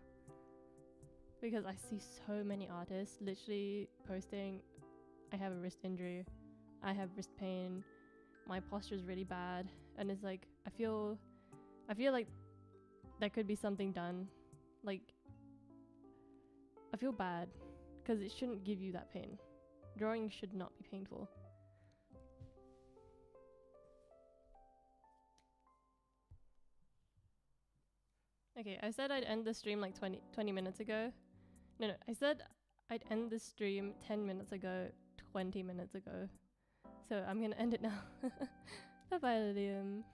because I see so many artists literally posting, I have a wrist injury, I have wrist pain, my posture is really bad, and it's like I feel like there could be something done. Like, I feel bad because it shouldn't give you that pain. Drawing should not be painful. Okay, I said I'd end the stream like 20 minutes ago. No, I said I'd end the stream 10 minutes ago, 20 minutes ago. So I'm gonna end it now. Bye-bye, Lilium.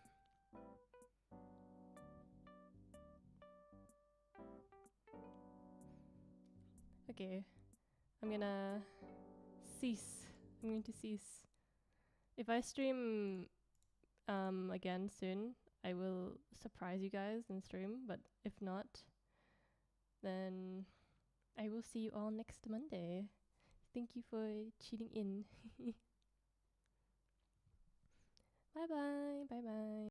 Okay, I'm gonna cease. I'm going to cease. If I stream again soon, I will surprise you guys in stream, but if not, then I will see you all next Monday. Thank you for tuning in. Bye bye. Bye bye.